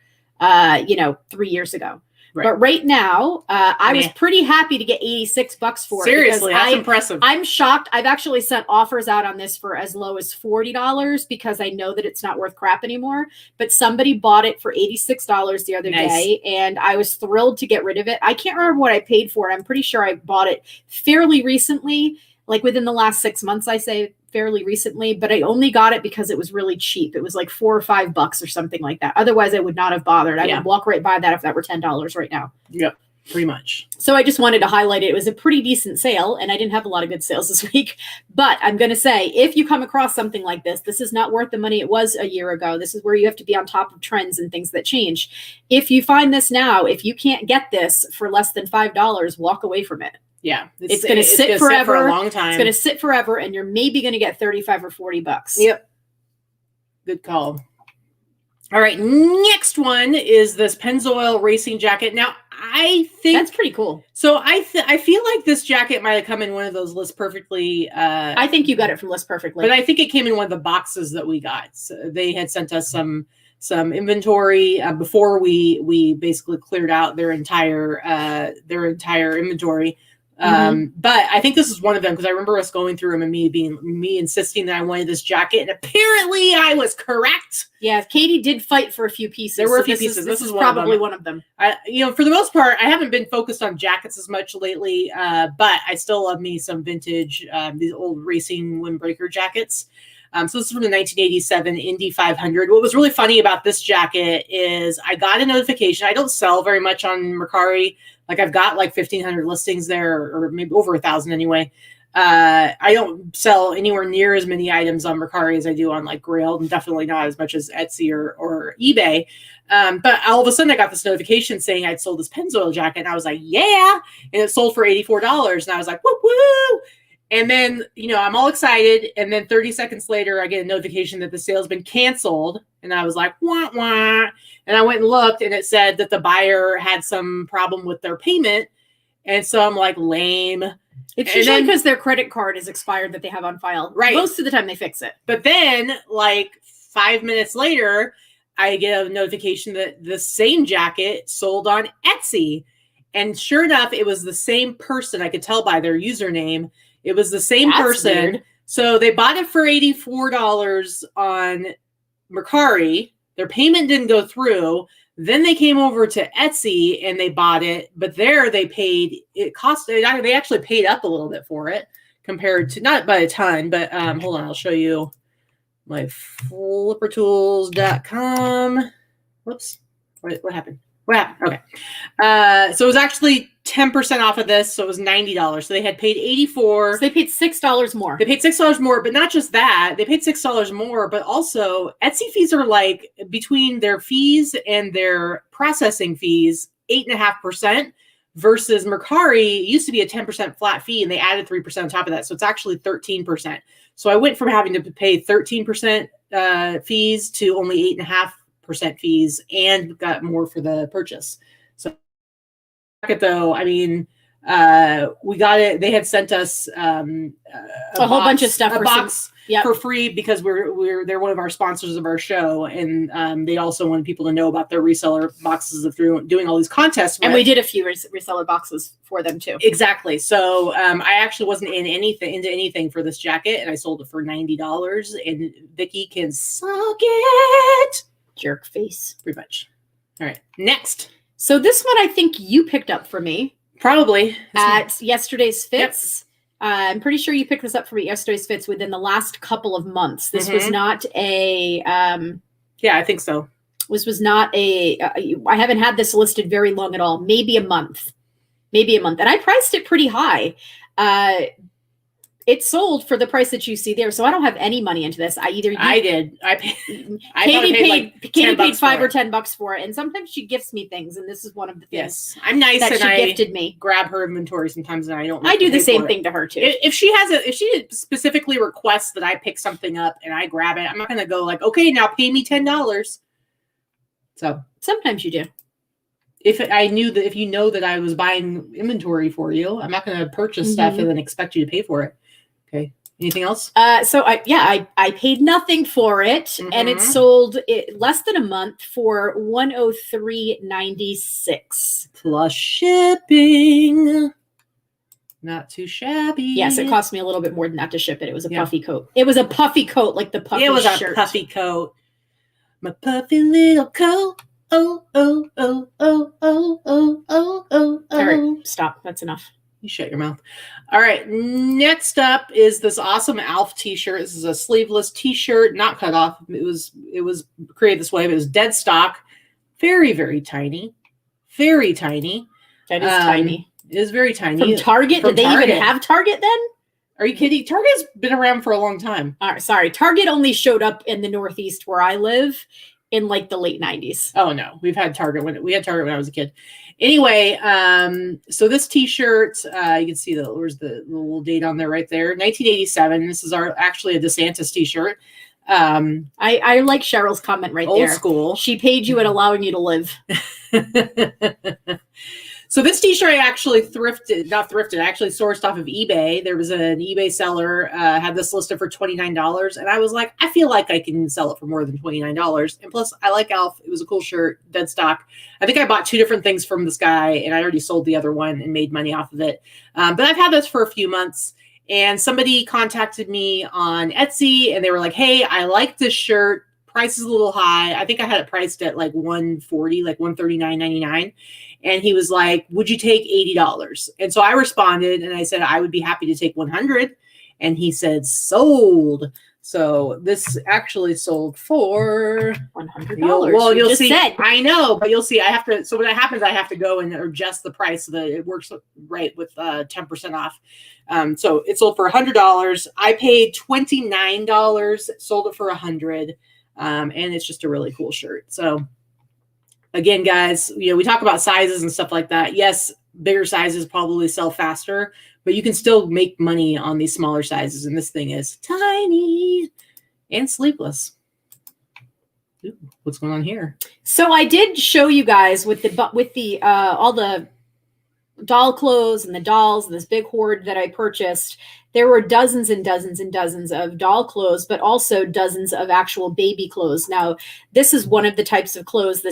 B: 3 years ago. Right. But right now, I was pretty happy to get $86 for it.
A: Seriously, that's impressive.
B: I'm shocked. I've actually sent offers out on this for as low as $40 because I know that it's not worth crap anymore. But somebody bought it for $86 the other day, and I was thrilled to get rid of it. I can't remember what I paid for it. I'm pretty sure I bought it fairly recently, like within the last 6 months, I say fairly recently, but I only got it because it was really cheap. It was like $4 or $5 or something like that. Otherwise, I would not have bothered. I would walk right by that if that were $10 right now.
A: Yep, pretty much.
B: So I just wanted to highlight it. It was a pretty decent sale, and I didn't have a lot of good sales this week. But I'm going to say, if you come across something like this, this is not worth the money it was a year ago. This is where you have to be on top of trends and things that change. If you find this now, if you can't get this for less than $5, walk away from it.
A: Yeah,
B: it's going to sit forever.
A: For a long time.
B: It's going to sit forever, and you're maybe going to get $35 or $40.
A: Yep. Good call. All right, next one is this Pennzoil racing jacket. Now, I think
B: that's pretty cool.
A: So I feel like this jacket might have come in one of those List Perfectly.
B: I think you got it from List Perfectly,
A: but I think it came in one of the boxes that we got. So they had sent us some inventory before we basically cleared out their entire inventory. But I think this is one of them because I remember us going through them and me insisting that I wanted this jacket, and apparently I was correct.
B: Yeah, Katy did fight for a few pieces.
A: There were a few pieces. This is
B: probably one of them.
A: For the most part, I haven't been focused on jackets as much lately, but I still love me some vintage, these old racing windbreaker jackets. So this is from the 1987 Indy 500. What was really funny about this jacket is I got a notification. I don't sell very much on Mercari. Like I've got like 1,500 listings there, or maybe over 1,000 anyway. I don't sell anywhere near as many items on Mercari as I do on like Grailed, and definitely not as much as Etsy or eBay. But all of a sudden I got this notification saying I'd sold this Pennzoil jacket, and I was like, yeah, and it sold for $84, and I was like, woo woo. And then, I'm all excited. And then 30 seconds later, I get a notification that the sale's been canceled. And I was like, wah, wah. And I went and looked, and it said that the buyer had some problem with their payment. And so I'm like, lame.
B: It's usually because their credit card is expired that they have on file.
A: Right.
B: Most of the time they fix it.
A: But then, like 5 minutes later, I get a notification that the same jacket sold on Etsy. And sure enough, it was the same person. I could tell by their username. It was the same person. Weird. So they bought it for $84 on Mercari. Their payment didn't go through. Then they came over to Etsy and they bought it. But there they paid, they actually paid up a little bit for it compared to, not by a ton, but hold on, I'll show you my flippertools.com. Whoops. What happened? What happened? Okay. So it was actually 10% off of this. So it was $90. So they had paid $84.
B: So they paid $6 more.
A: They paid $6 more, but not just that. They paid $6 more, but also Etsy fees are like between their fees and their processing fees, 8.5% versus Mercari used to be a 10% flat fee and they added 3% on top of that. So it's actually 13%. So I went from having to pay 13% fees to only 8.5% fees and got more for the purchase. So though, I mean, we got it. They had sent us a
B: whole bunch of stuff,
A: a box
B: Yep.
A: for free because they're one of our sponsors of our show, and they also wanted people to know about their reseller boxes of doing all these contests.
B: And we did a few reseller boxes for them too.
A: Exactly. So I actually wasn't into anything for this jacket, and I sold it for $90. And Vikki can suck it,
B: jerk face,
A: pretty much. All right, next.
B: So this one I think you picked up for me.
A: Probably
B: at yesterday's fits.
A: Yep.
B: I'm pretty sure you picked this up for me yesterday's fits within the last couple of months. This was not a
A: yeah, I think so.
B: This was not a I haven't had this listed very long at all. Maybe a month. And I priced it pretty high. It sold for the price that you see there, so I don't have any money into this. I did. Katy paid $5 or $10 for it, and sometimes she gifts me things, and this is one of the things.
A: Yes, I'm nice,
B: that
A: and
B: she gifted me.
A: Grab her inventory sometimes, and I don't.
B: I do the same thing to her too.
A: If she specifically requests that I pick something up and I grab it, I'm not going to go like, okay, now pay me $10. So
B: sometimes you do.
A: If you know that I was buying inventory for you, I'm not going to purchase stuff and then expect you to pay for it. Okay. Anything else?
B: So I paid nothing for it, and it sold less than a month for $103.96
A: plus shipping. Not too shabby.
B: Yes, it cost me a little bit more than that to ship it. It was a puffy coat. It was a puffy coat, like the puffy shirt.
A: It was a puffy coat. My puffy little coat. Oh, oh, oh, oh, oh, oh, oh, oh.
B: All right, stop. That's enough.
A: You shut your mouth. All right. Next up is this awesome Alf t-shirt. This is a sleeveless t-shirt, not cut off. It was created this way, but it was dead stock. Very, very tiny. Very tiny.
B: That is tiny.
A: It is very tiny.
B: From Target? Did they even have Target then?
A: Are you kidding? Target's been around for a long time.
B: All right, sorry. Target only showed up in the Northeast where I live in like the late 90s.
A: Oh no, we had Target when I was a kid. Anyway, so this t-shirt, you can see there's the little date on there right there, 1987. This is actually a DeSantis t-shirt.
B: I like Cheryl's comment right there.
A: Old school.
B: She paid you and allowing you to live.
A: So this t-shirt I actually I actually sourced off of eBay. There was an eBay seller, had this listed for $29. And I was like, I feel like I can sell it for more than $29. And plus I like Alf. It was a cool shirt, dead stock. I think I bought 2 different things from this guy and I already sold the other one and made money off of it. But I've had this for a few months and somebody contacted me on Etsy and they were like, hey, I like this shirt. Price is a little high. I think I had it priced at like $140, like $139.99. And he was like, would you take $80? And so I responded and I said, I would be happy to take $100. And he said, sold. So this actually sold for
B: $100.
A: Well, you'll see.
B: Said.
A: I know, but you'll see. So when that happens, I have to go and adjust the price so that it works right with 10% off. So it sold for $100. I paid $29, sold it for $100. And it's just a really cool shirt. So again, guys, we talk about sizes and stuff like that. Yes, bigger sizes probably sell faster, but you can still make money on these smaller sizes. And this thing is tiny and sleeveless. Ooh, what's going on here?
B: So I did show you guys with the all the doll clothes and the dolls, this big hoard that I purchased. There were dozens and dozens and dozens of doll clothes, but also dozens of actual baby clothes. Now, this is one of the types of clothes,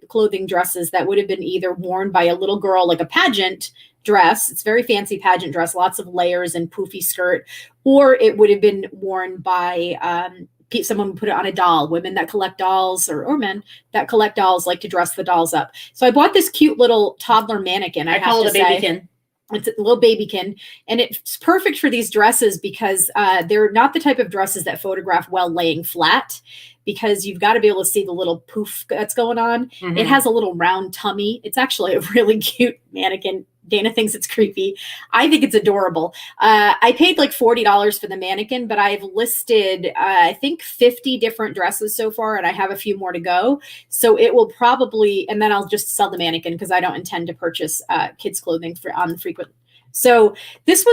B: clothing dresses that would have been either worn by a little girl, like a pageant dress. It's very fancy pageant dress, lots of layers and poofy skirt, or it would have been worn by someone would put it on a doll. Women that collect dolls or men that collect dolls like to dress the dolls up. So I bought this cute little toddler mannequin. I call it a babykin. It's a little babykin, and it's perfect for these dresses because they're not the type of dresses that photograph well laying flat. because you've got to be able to see the little poof that's going on.
A: Mhm.
B: It has a little round tummy. It's actually a really cute mannequin. Dana thinks it's creepy. I think it's adorable. I paid like $40 for the mannequin, but I've listed, I think 50 different dresses so far, and I have a few more to go. So it will probably, and then I'll just sell the mannequin because I don't intend to purchase kids clothing on the frequent. So this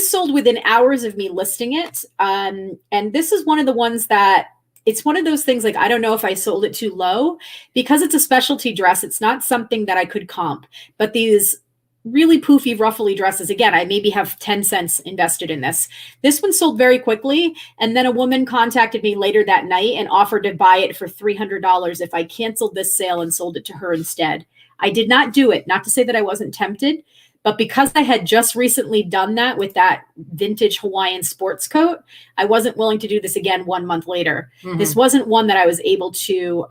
B: sold within hours of me listing it. And this is one of the ones that it's one of those things, like, I don't know if I sold it too low because it's a specialty dress. It's not something that I could comp, but these really poofy, ruffly dresses. Again, I maybe have 10 cents invested in this. This one sold very quickly. And then a woman contacted me later that night and offered to buy it for $300 if I canceled this sale and sold it to her instead. I did not do it. Not to say that I wasn't tempted, but because I had just recently done that with that vintage Hawaiian sports coat, I wasn't willing to do this again 1 month later.
A: Mhm.
B: This wasn't one that I was able to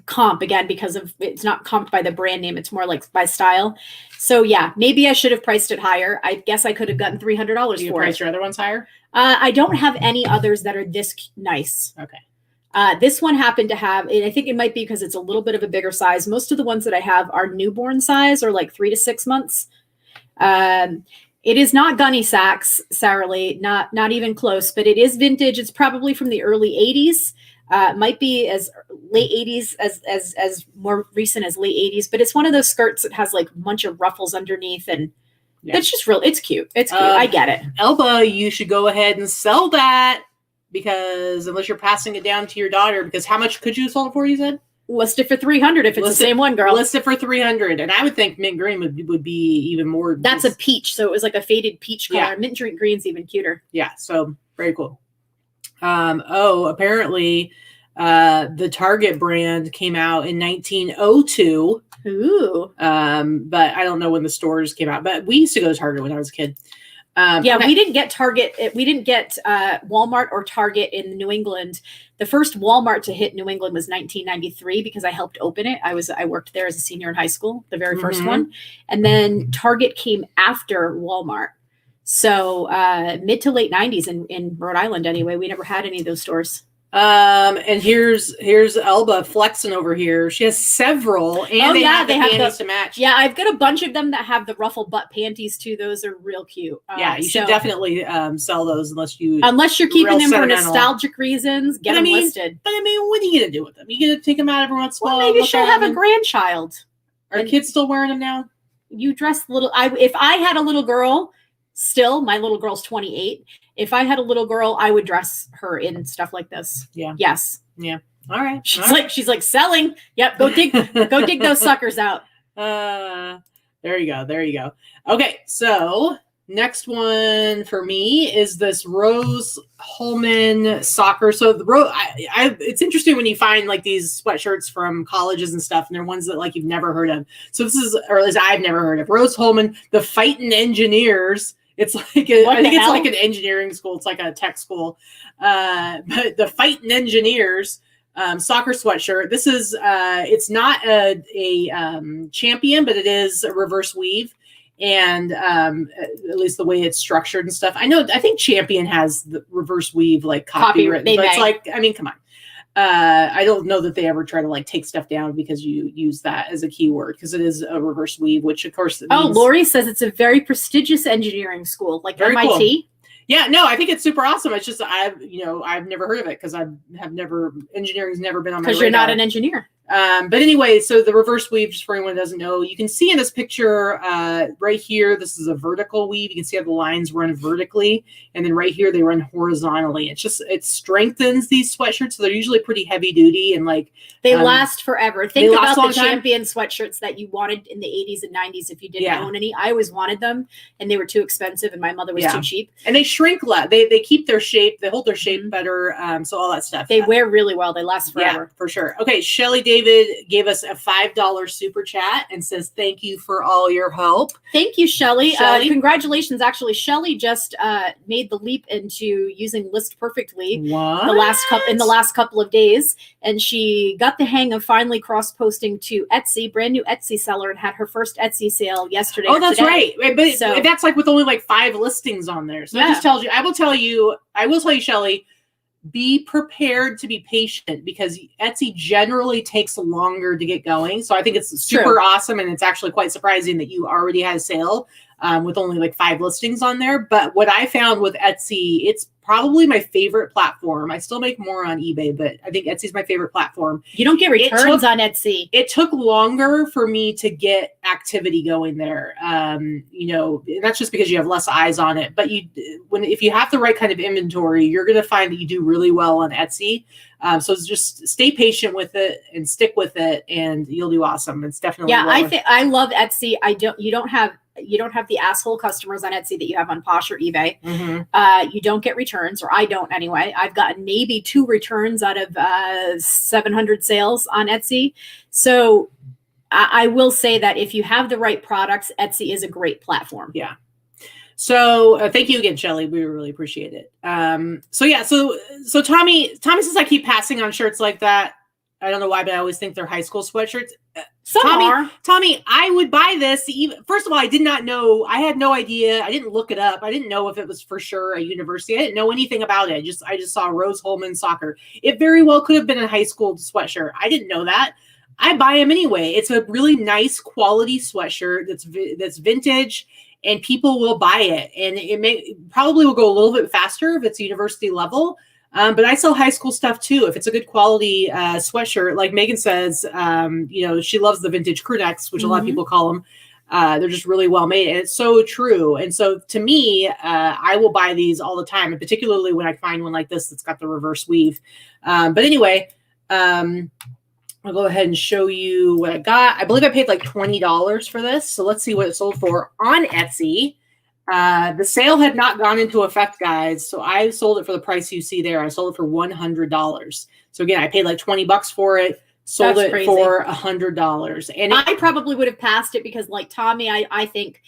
B: comp again because of it's not comped by the brand name. It's more like by style. So yeah, maybe I should have priced it higher. I guess I could have gotten $300
A: Do you
B: for
A: price
B: it.
A: your other ones higher?
B: I don't have any others that are this nice.
A: Okay.
B: This one happened to have, and I think it might be because it's a little bit of a bigger size. Most of the ones that I have are newborn size or like 3 to 6 months. It is not Gunny Sacks, Sarah Lee, not even close, but it is vintage. It's probably from the early 80s. Might be as late 80s as more recent as late 80s, but it's one of those skirts that has like a bunch of ruffles underneath, and it's just real. It's cute. It's cute. I get it.
A: Elba, you should go ahead and sell that because unless you're passing it down to your daughter, because how much could you have sold it for? You said
B: list it for $300 if it's the same one, girl.
A: List it for $300, and I would think mint green would be even more.
B: That's a peach, so it was like a faded peach color.
A: Yeah.
B: Mint green's even cuter.
A: Yeah, so very cool. Apparently the Target brand came out in 1902.
B: Ooh.
A: But I don't know when the stores came out, but we used to go to Target when I was a kid.
B: Yeah,
A: okay.
B: we didn't get Target. We didn't get Walmart or Target in New England. The first Walmart to hit New England was 1993 because I helped open it. I worked there as a senior in high school, the very first one. And then Target came after Walmart. So mid to late 90s in Rhode Island anyway. We never had any of those stores.
A: And here's Elba flexing over here. She has several, and they have panties to match.
B: Yeah, I've got a bunch of them that have the ruffle butt panties too. Those are real cute.
A: Yeah, you should definitely sell those unless you're
B: keeping them for nostalgic reasons. Get them listed.
A: But I mean, what are you gonna do with them? You gonna take them out every once in a while?
B: Maybe she'll have a grandchild.
A: Are kids still wearing them now?
B: You dress little. If I had a little girl. Still, my little girl's 28. If I had a little girl, I would dress her in stuff like this.
A: Yeah.
B: Yes.
A: Yeah. All right.
B: She's like selling. Yep. Go dig those suckers out.
A: There you go. Okay. So next one for me is this Rose Holman soccer. So it's interesting when you find like these sweatshirts from colleges and stuff, and they're ones that like you've never heard of. So this is, or at least I've never heard of Rose Holman, the Fightin' Engineers. It's like I think it's like an engineering school. It's like a tech school. But the Fightin' Engineers soccer sweatshirt. This is it's not a champion, but it is a reverse weave. And at least the way it's structured and stuff. I think Champion has the reverse weave like copyright, but it's like, I mean, come on. I don't know that they ever try to like take stuff down because you use that as a keyword because it is a reverse weave, which of course.
B: Lori says it's a very prestigious engineering school, like very MIT. Cool.
A: Yeah, no, I think it's super awesome. It's just I've never heard of it because engineering's never been on my radar.
B: Because you're not an engineer.
A: But anyway, so the reverse weave, just for anyone who doesn't know, you can see in this picture right here, this is a vertical weave. You can see how the lines run vertically. And then right here, they run horizontally. It strengthens these sweatshirts. So they're usually pretty heavy duty and like.
B: They last forever. Think about the Champion sweatshirts that you wanted in the 80s and 90s if you didn't own any. I always wanted them and they were too expensive and my mother was too cheap. And they
A: shrink less. They keep their shape. They hold their shape better. So all that stuff.
B: They wear really well. They last forever.
A: Yeah, for sure. Okay, Shelly David gave us a $5 super chat and says, thank you for all your help.
B: Thank you, Shelly. Congratulations. Actually, Shelly just made the leap into using List Perfectly in the last couple of days. And she got the hang of finally cross-posting to Etsy, brand new Etsy seller, and had her first Etsy sale yesterday.
A: Oh, that's right. But that's like with only like 5 listings on there. So that just tells you, I will tell you, Shelly, be prepared to be patient because Etsy generally takes longer to get going. So I think it's super awesome. And it's actually quite surprising that you already had a sale with only like 5 listings on there. But what I found with Etsy, it's probably my favorite platform. I still make more on eBay, but I think Etsy's my favorite platform.
B: You don't get returns on Etsy.
A: It took longer for me to get activity going there. You know, and that's just because you have less eyes on it. But if you have the right kind of inventory, you're going to find that you do really well on Etsy. So just stay patient with it and stick with it, and you'll do awesome. It's definitely
B: I love Etsy. You don't have the asshole customers on Etsy that you have on Posh or eBay. You don't get returns, or I don't anyway. I've gotten maybe 2 returns out of 700 sales on Etsy. So I will say that if you have the right products, Etsy is a great platform.
A: Yeah. So thank you again, Shelly. We really appreciate it. So Tommy says I keep passing on shirts like that. I don't know why, but I always think they're high school sweatshirts. Tommy, I would buy this. First of all, I did not know. I had no idea. I didn't look it up. I didn't know if it was for sure a university. I didn't know anything about it. I just saw Rose Holman soccer. It very well could have been a high school sweatshirt. I didn't know that. I buy them anyway. It's a really nice quality sweatshirt that's vintage, and people will buy it. And it probably will go a little bit faster if it's university level. But I sell high school stuff too. If it's a good quality sweatshirt, like Megan says, you know, she loves the vintage crew necks, which a lot of people call them. They're just really well made, and it's so true. And so to me, I will buy these all the time, and particularly when I find one like this that's got the reverse weave. But anyway, I'll go ahead and show you what I got. I believe I paid like $20 for this. So let's see what it sold for on Etsy. The sale had not gone into effect, guys. So I sold it for the price you see there. I sold it for $100. So again, I paid like $20 for it. Sold
B: That's
A: it
B: crazy.
A: For $100. And
B: I probably would have passed it because, like Tommy, I think,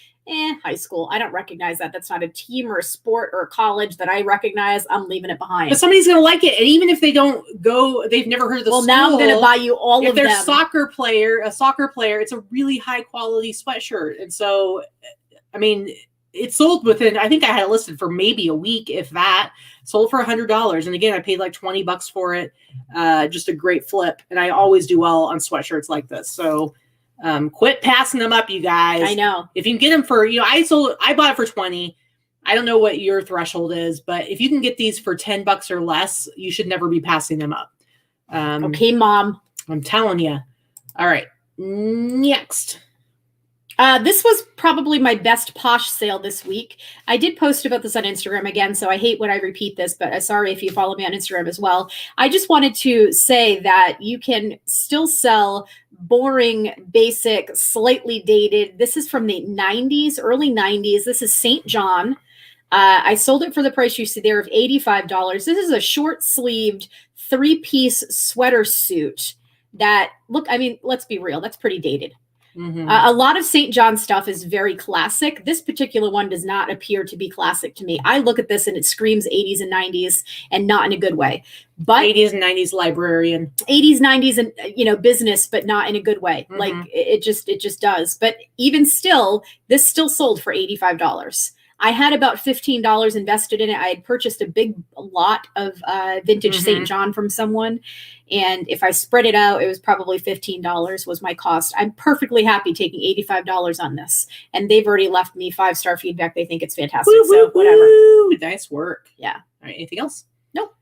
B: high school. I don't recognize that. That's not a team or a sport or a college that I recognize. I'm leaving it behind.
A: But somebody's going to like it. And even if they don't go, they've never heard of the school.
B: Well, now I'm going to buy you all of them.
A: If they're a soccer player, it's a really high quality sweatshirt. And so, I mean, it sold within, I think I had it listed for maybe a week, if that. Sold for $100. And again, I paid like $20 for it. Just a great flip. And I always do well on sweatshirts like this. So quit passing them up, you guys.
B: I know.
A: If you can get them for, I bought it for 20. I don't know what your threshold is, but if you can get these for $10 or less, you should never be passing them up.
B: Okay, Mom.
A: I'm telling you. All right. Next.
B: This was probably my best Posh sale this week. I did post about this on Instagram again, so I hate when I repeat this, but sorry if you follow me on Instagram as well. I just wanted to say that you can still sell boring, basic, slightly dated. This is from the 90s, early 90s. This is St. John. I sold it for the price you see there of $85. This is a short-sleeved 3-piece sweater suit that, look, I mean, let's be real, that's pretty dated. A lot of St. John stuff is very classic. This particular one does not appear to be classic to me. I look at this and it screams 80s and 90s, and not in a good way. But
A: 80s and 90s librarian.
B: 80s, 90s, and business, but not in a good way. Like it just does. But even still, this still sold for $85. I had about $15 invested in it. I had purchased a big lot of vintage St. John from someone. And if I spread it out, it was probably $15 was my cost. I'm perfectly happy taking $85 on this. And they've already left me 5-star feedback. They think it's fantastic. So whatever.
A: Nice work.
B: Yeah.
A: All right. Anything else?
B: Nope.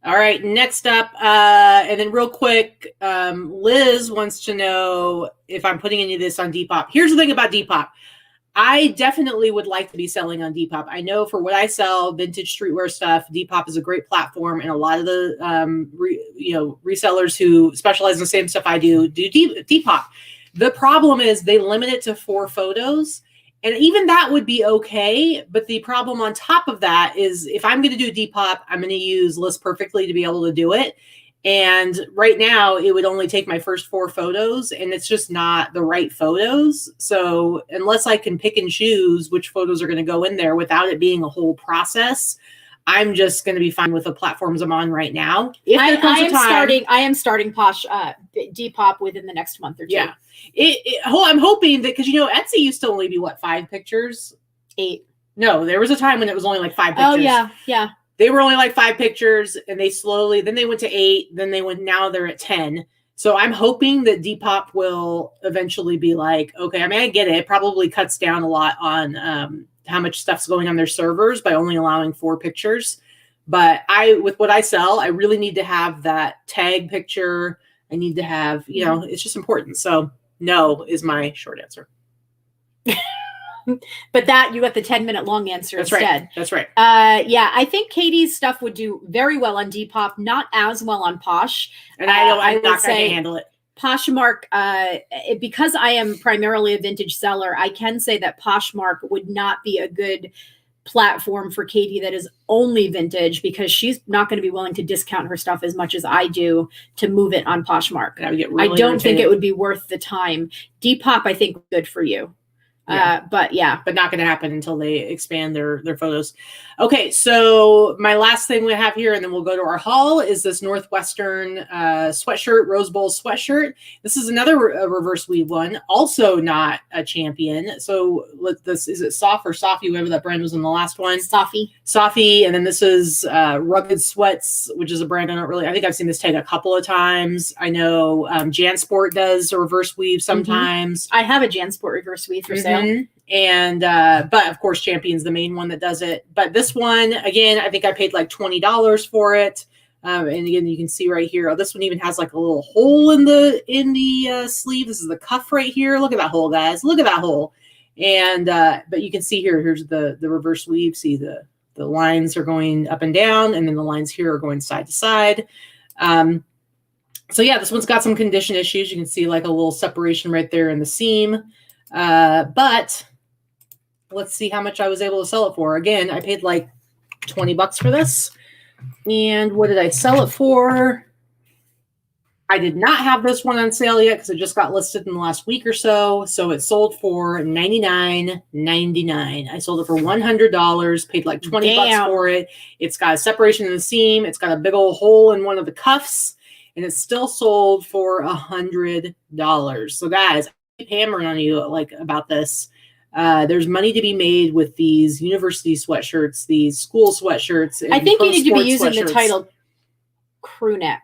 A: All right. Next up, and then real quick, Liz wants to know if I'm putting any of this on Depop. Here's the thing about Depop. I definitely would like to be selling on Depop. I know for what I sell, vintage streetwear stuff, Depop is a great platform, and a lot of the resellers who specialize in the same stuff I do Depop. The problem is they limit it to 4 photos, and even that would be okay. But the problem on top of that is if I'm going to do Depop, I'm going to use List Perfectly to be able to do it. And right now it would only take my first 4 photos, and it's just not the right photos. So unless I can pick and choose which photos are going to go in there without it being a whole process, I'm just going to be fine with the platforms I'm on right now. If there comes a time,
B: I am starting Posh Depop within the next month or 2.
A: Yeah. I'm hoping that, because Etsy used to only be 5 pictures?
B: 8.
A: No, there was a time when it was only like 5 pictures.
B: Oh yeah.
A: they were only like 5 pictures, and they slowly, then they went to 8, then now they're at 10. So I'm hoping that Depop will eventually be like, okay, I mean, I get it. It probably cuts down a lot on how much stuff's going on their servers by only allowing 4 pictures. But with what I sell, I really need to have that tag picture. I need to have, it's just important. So no is my short answer.
B: But that you got the 10-minute long answer
A: That's
B: instead.
A: Right. That's right.
B: Yeah, I think Katy's stuff would do very well on Depop, not as well on Posh.
A: And I'm not going to handle it.
B: Poshmark, because I am primarily a vintage seller, I can say that Poshmark would not be a good platform for Katy that is only vintage, because she's not going to be willing to discount her stuff as much as I do to move it on Poshmark. I don't think it would be worth the time. Depop, I think, good for you.
A: Yeah.
B: But
A: not going to happen until they expand their photos. Okay, so my last thing we have here, and then we'll go to our haul, is this Northwestern sweatshirt, Rose Bowl sweatshirt. This is another reverse weave one, also not a champion. So is it Soft or Softy, whatever that brand was in the last one? Softy, and then this is Rugged Sweats, which is a brand I think I've seen this tag a couple of times. I know JanSport does a reverse weave sometimes.
B: I have a JanSport reverse weave for sale.
A: And but of course Champion's the main one that does it. But this one, again, I think I paid like $20 for it. And again, you can see right here, this one even has like a little hole in the sleeve. This is the cuff right here. Look at that hole, guys. Look at that hole. And but you can see here's the reverse weave. See the lines are going up and down, and then the lines here are going side to side. So yeah, this one's got some condition issues. You can see like a little separation right there in the seam. But let's see how much I was able to sell it for. Again, I paid like $20 for this. And what did I sell it for? I did not have this one on sale yet because it just got listed in the last week or so. So it sold for $99.99. I sold it for $100, paid like $20 for it. It's got a separation in the seam. It's got a big old hole in one of the cuffs, and it's still sold for $100. So guys, hammering on you like about this. There's money to be made with these university sweatshirts, these school sweatshirts.
B: I think you need to be using the title crew neck.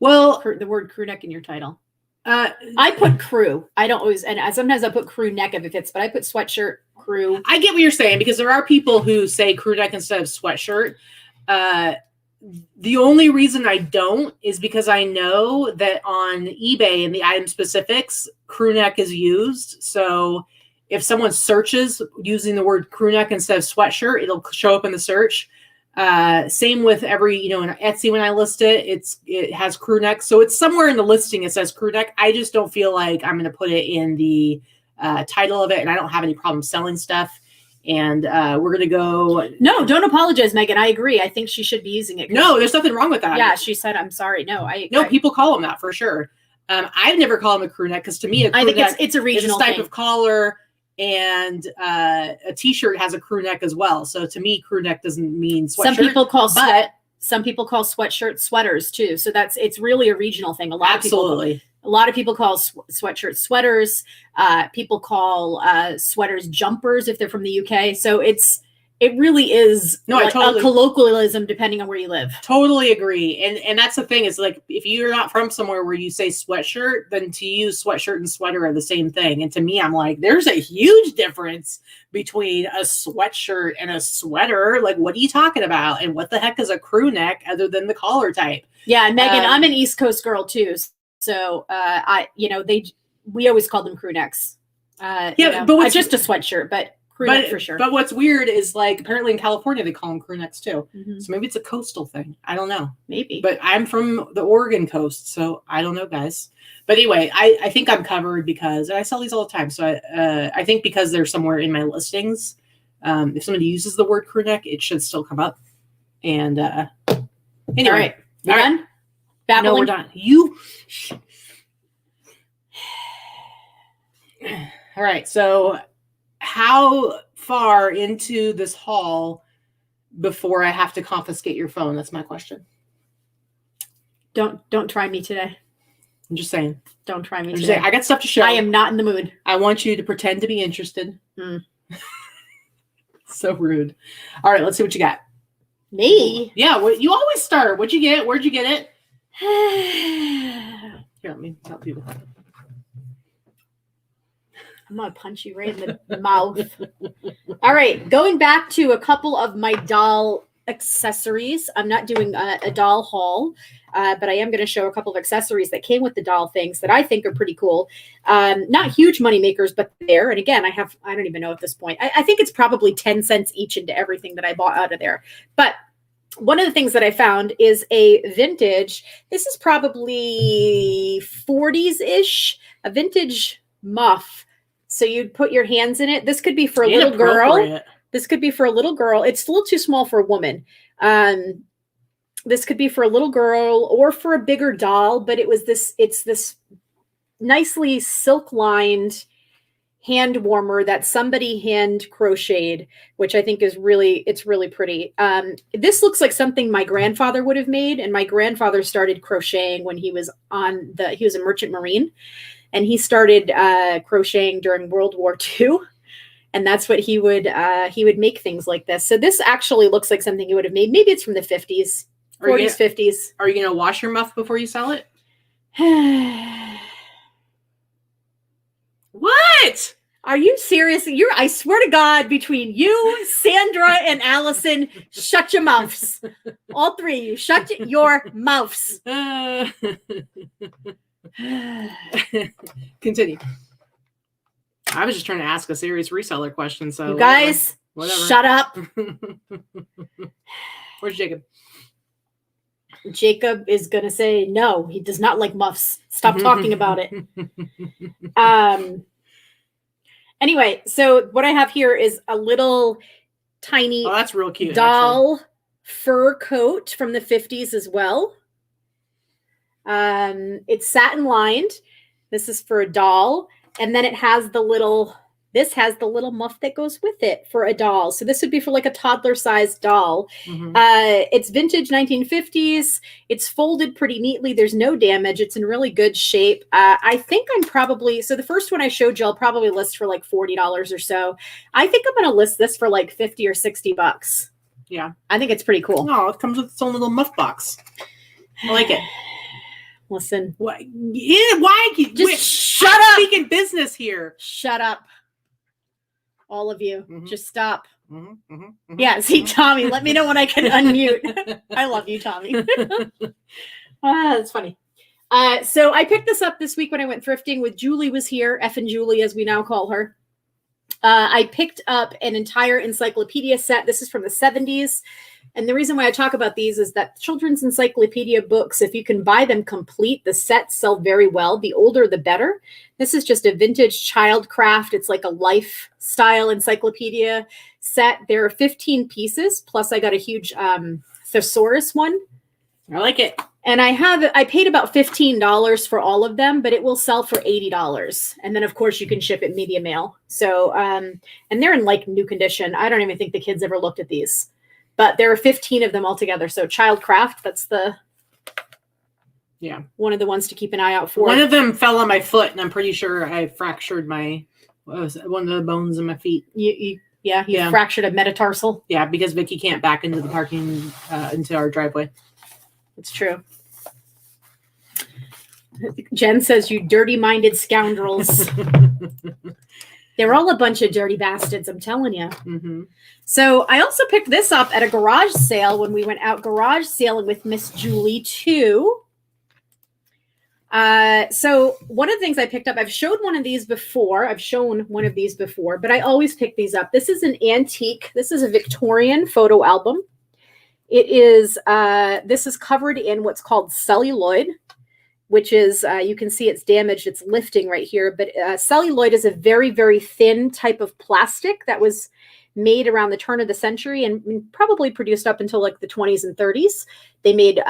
A: Well,
B: the word crew neck in your title. I put crew. I don't always, and sometimes I put crew neck if it fits, but I put sweatshirt crew.
A: I get what you're saying, because there are people who say crew neck instead of sweatshirt. The only reason I don't is because I know that on eBay in the item specifics, crew neck is used. So if someone searches using the word crew neck instead of sweatshirt, it'll show up in the search. Same with every, in Etsy, when I list it, it has crew neck. So it's somewhere in the listing, it says crew neck. I just don't feel like I'm going to put it in the title of it. And I don't have any problem selling stuff. And we're going to go.
B: No, don't apologize, Megan. I agree. I think she should be using it.
A: No, there's nothing wrong with that.
B: Yeah, she said, I'm sorry. No,
A: people call them that for sure. I've never called them a crew neck because to me,
B: I think it's a regional
A: type of collar, and a t-shirt has a crew neck as well. So to me, crew neck doesn't mean sweatshirt.
B: Some people call sweatshirt sweaters too. So it's really a regional thing. A lot of people call sweatshirts sweaters. People call sweaters jumpers if they're from the UK. So it really is a colloquialism depending on where you live.
A: Totally agree. And that's the thing, is like, if you're not from somewhere where you say sweatshirt, then to you sweatshirt and sweater are the same thing. And to me, I'm like, there's a huge difference between a sweatshirt and a sweater. Like, what are you talking about? And what the heck is a crew neck other than the collar type?
B: Yeah, Megan, I'm an East Coast girl too. So we always call them crew necks.
A: But what's
B: just a sweatshirt, but crew neck for sure.
A: But what's weird is, like, apparently in California they call them crew necks too. Mm-hmm. So maybe it's a coastal thing. I don't know.
B: Maybe.
A: But I'm from the Oregon coast, so I don't know, guys. But anyway, I think I'm covered because I sell these all the time. So I think because they're somewhere in my listings, if somebody uses the word crew neck, it should still come up. And anyway,
B: all right, we're done. Babbling?
A: No, we're done. All right. So how far into this haul before I have to confiscate your phone? That's my question.
B: Don't try me today.
A: I'm just saying.
B: Don't try me today.
A: I got stuff to show.
B: I am not in the mood.
A: I want you to pretend to be interested. So rude. All right. Let's see what you got.
B: Me?
A: Yeah, you always start. What'd you get? Where'd you get it? Here, let me tell people.
B: I'm gonna punch you right in the mouth. All right, going back to a couple of my doll accessories. I'm not doing a doll haul, but I am going to show a couple of accessories that came with the doll things that I think are pretty cool. Not huge money makers, but there. And again, I don't even know at this point. I think it's probably 10 cents each into everything that I bought out of there. But one of the things that I found is a vintage. This is probably 40s-ish, a vintage muff. So you'd put your hands in it. This could be for a little girl. This could be for a little girl. It's a little too small for a woman. This could be for a little girl or for a bigger doll, but it's this nicely silk lined hand warmer that somebody hand crocheted, which I think is it's really pretty. This looks like something my grandfather would have made. And my grandfather started crocheting when he was he was a merchant marine, and he started crocheting during World War II. And that's what he would make things like this. So this actually looks like something he would have made. Maybe it's from the 50s, 40s, 50s.
A: Are you going to wash your muff before you sell it? What?
B: Are you serious? I swear to God, between you, Sandra, and Allison, shut your mouths. All three of you, shut your mouths.
A: Continue. I was just trying to ask a serious reseller question. So
B: you guys,
A: whatever.
B: Shut up.
A: Where's Jacob?
B: Jacob is going to say, no, he does not like muffs. Stop talking about it. Anyway, so what I have here is a little tiny
A: that's real cute,
B: doll fur coat from the 50s as well. It's satin lined. This is for a doll. And then it has this has the little muff that goes with it for a doll. So this would be for like a toddler sized doll. Mm-hmm. It's vintage 1950s. It's folded pretty neatly. There's no damage. It's in really good shape. I think so the first one I showed you, I'll probably list for like $40 or so. I think I'm going to list this for like 50 or $60.
A: Yeah.
B: I think it's pretty cool.
A: Oh, it comes with its own little muff box. I like it.
B: Listen.
A: Why? Yeah, why?
B: Just shut up.
A: Speaking business here.
B: Shut up. All of you. Mm-hmm. Just stop.
A: Mm-hmm, mm-hmm, mm-hmm.
B: Yeah, see, Tommy, let me know when I can unmute. I love you, Tommy. That's funny. So I picked this up this week when I went thrifting with Julie was here, effing Julie, as we now call her. I picked up an entire encyclopedia set. This is from the 70s. And the reason why I talk about these is that children's encyclopedia books, if you can buy them complete, the sets sell very well. The older, the better. This is just a vintage child craft. It's like a lifestyle encyclopedia set. There are 15 pieces. Plus I got a huge thesaurus one.
A: I like it.
B: And I paid about $15 for all of them, but it will sell for $80. And then of course you can ship it media mail. So, and they're in like new condition. I don't even think the kids ever looked at these. But there are 15 of them altogether. So Childcraft, that's one of the ones to keep an eye out for.
A: One of them fell on my foot, and I'm pretty sure I fractured one of the bones in my feet.
B: You fractured a metatarsal.
A: Yeah, because Vikki can't back into the parking into our driveway.
B: It's true. Jen says, "You dirty-minded scoundrels." They're all a bunch of dirty bastards, I'm telling you. Mm-hmm. So I also picked this up at a garage sale when we went out garage sailing with Miss Julie too. So one of the things I picked up, I've shown one of these before, but I always pick these up. This is an antique. This is a Victorian photo album. It is, this is covered in what's called celluloid, which is, you can see it's damaged. It's lifting right here. But celluloid is a very, very thin type of plastic that was made around the turn of the century and probably produced up until like the 20s and 30s. They made,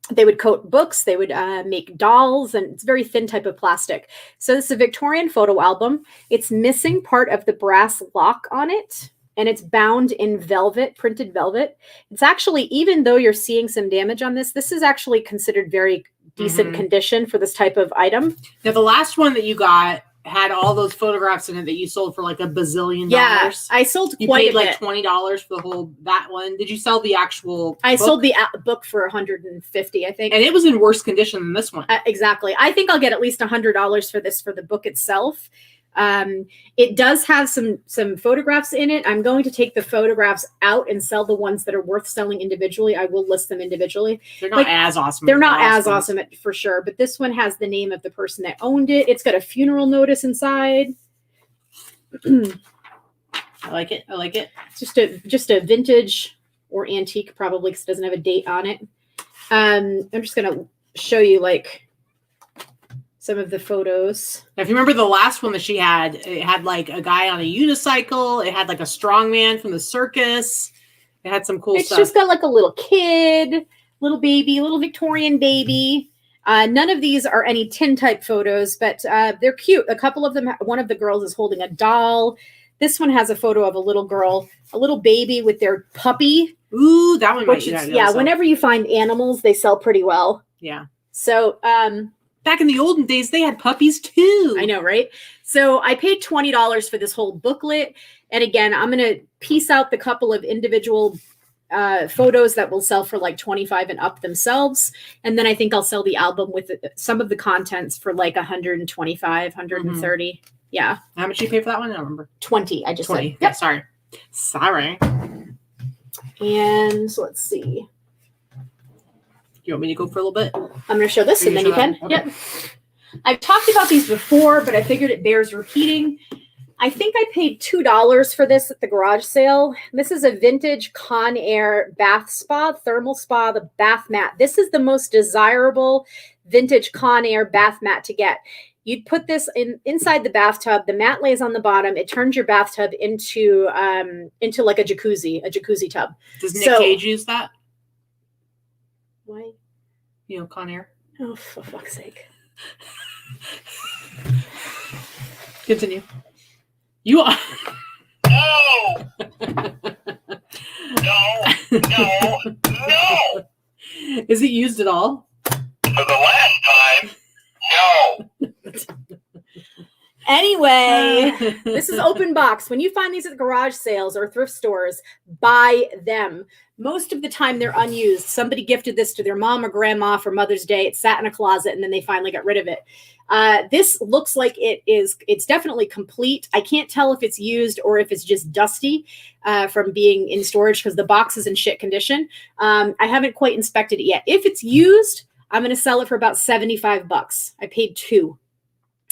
B: they would coat books. They would make dolls, and it's a very thin type of plastic. So this is a Victorian photo album. It's missing part of the brass lock on it, and it's bound in velvet, printed velvet. It's actually, even though you're seeing some damage on this is actually considered very decent condition for this type of item.
A: Now, the last one that you got had all those photographs in it that you sold for like $1 bazillion.
B: Yeah, I sold
A: you
B: quite
A: paid
B: a
A: like
B: bit.
A: $20 for the whole that one. Did you sell the actual?
B: I
A: book?
B: sold the book for $150, I think.
A: And it was in worse condition than this one.
B: Exactly. I think I'll get at least $100 for this for the book itself. It does have some photographs in it. I'm going to take the photographs out and sell the ones that are worth selling individually. I will list them individually.
A: They're not as awesome.
B: They're not as awesome for sure, but this one has the name of the person that owned it. It's got a funeral notice inside.
A: I like it. I like it.
B: It's just a vintage or antique, probably, because it doesn't have a date on it. I'm just gonna show you like some of the photos.
A: Now, if you remember the last one that she had, it had like a guy on a unicycle. It had like a strongman from the circus. It had some cool stuff.
B: It's just got like a little kid, little baby, little Victorian baby. None of these are any tin type photos, but they're cute. A couple of them, one of the girls is holding a doll. This one has a photo of a little girl, a little baby with their puppy.
A: Ooh, that one might be
B: nice. Yeah, whenever you find animals, they sell pretty well.
A: Yeah.
B: So,
A: back in the olden days, they had puppies too.
B: I know, right? So I paid $20 for this whole booklet. And again, I'm going to piece out the couple of individual photos that will sell for like 25 and up themselves. And then I think I'll sell the album with some of the contents for like 125, 130. Mm-hmm. Yeah.
A: How much did you pay for that one? I don't remember.
B: 20. I just
A: 20.
B: said.
A: Yep. Sorry.
B: And so let's see.
A: You want me to go for a little bit?
B: I'm going to show this and then you can. Okay. Yep. I've talked about these before, but I figured it bears repeating. I think I paid $2 for this at the garage sale. This is a vintage Conair bath spa, thermal spa, the bath mat. This is the most desirable vintage Conair bath mat to get. You'd put this inside the bathtub. The mat lays on the bottom. It turns your bathtub into like a jacuzzi tub.
A: Does Nick Cage use that?
B: Why?
A: You know, Conair.
B: Oh, for fuck's sake.
A: Continue. You are.
E: No! No!
A: Is it used at all?
E: For the last time, no.
B: Anyway, this is open box. When you find these at garage sales or thrift stores, buy them. Most of the time they're unused. Somebody gifted this to their mom or grandma for Mother's Day. It sat in a closet and then they finally got rid of it. This looks like it's definitely complete. I can't tell if it's used or if it's just dusty from being in storage because the box is in shit condition. I haven't quite inspected it yet. If it's used, I'm going to sell it for about $75. I paid $2.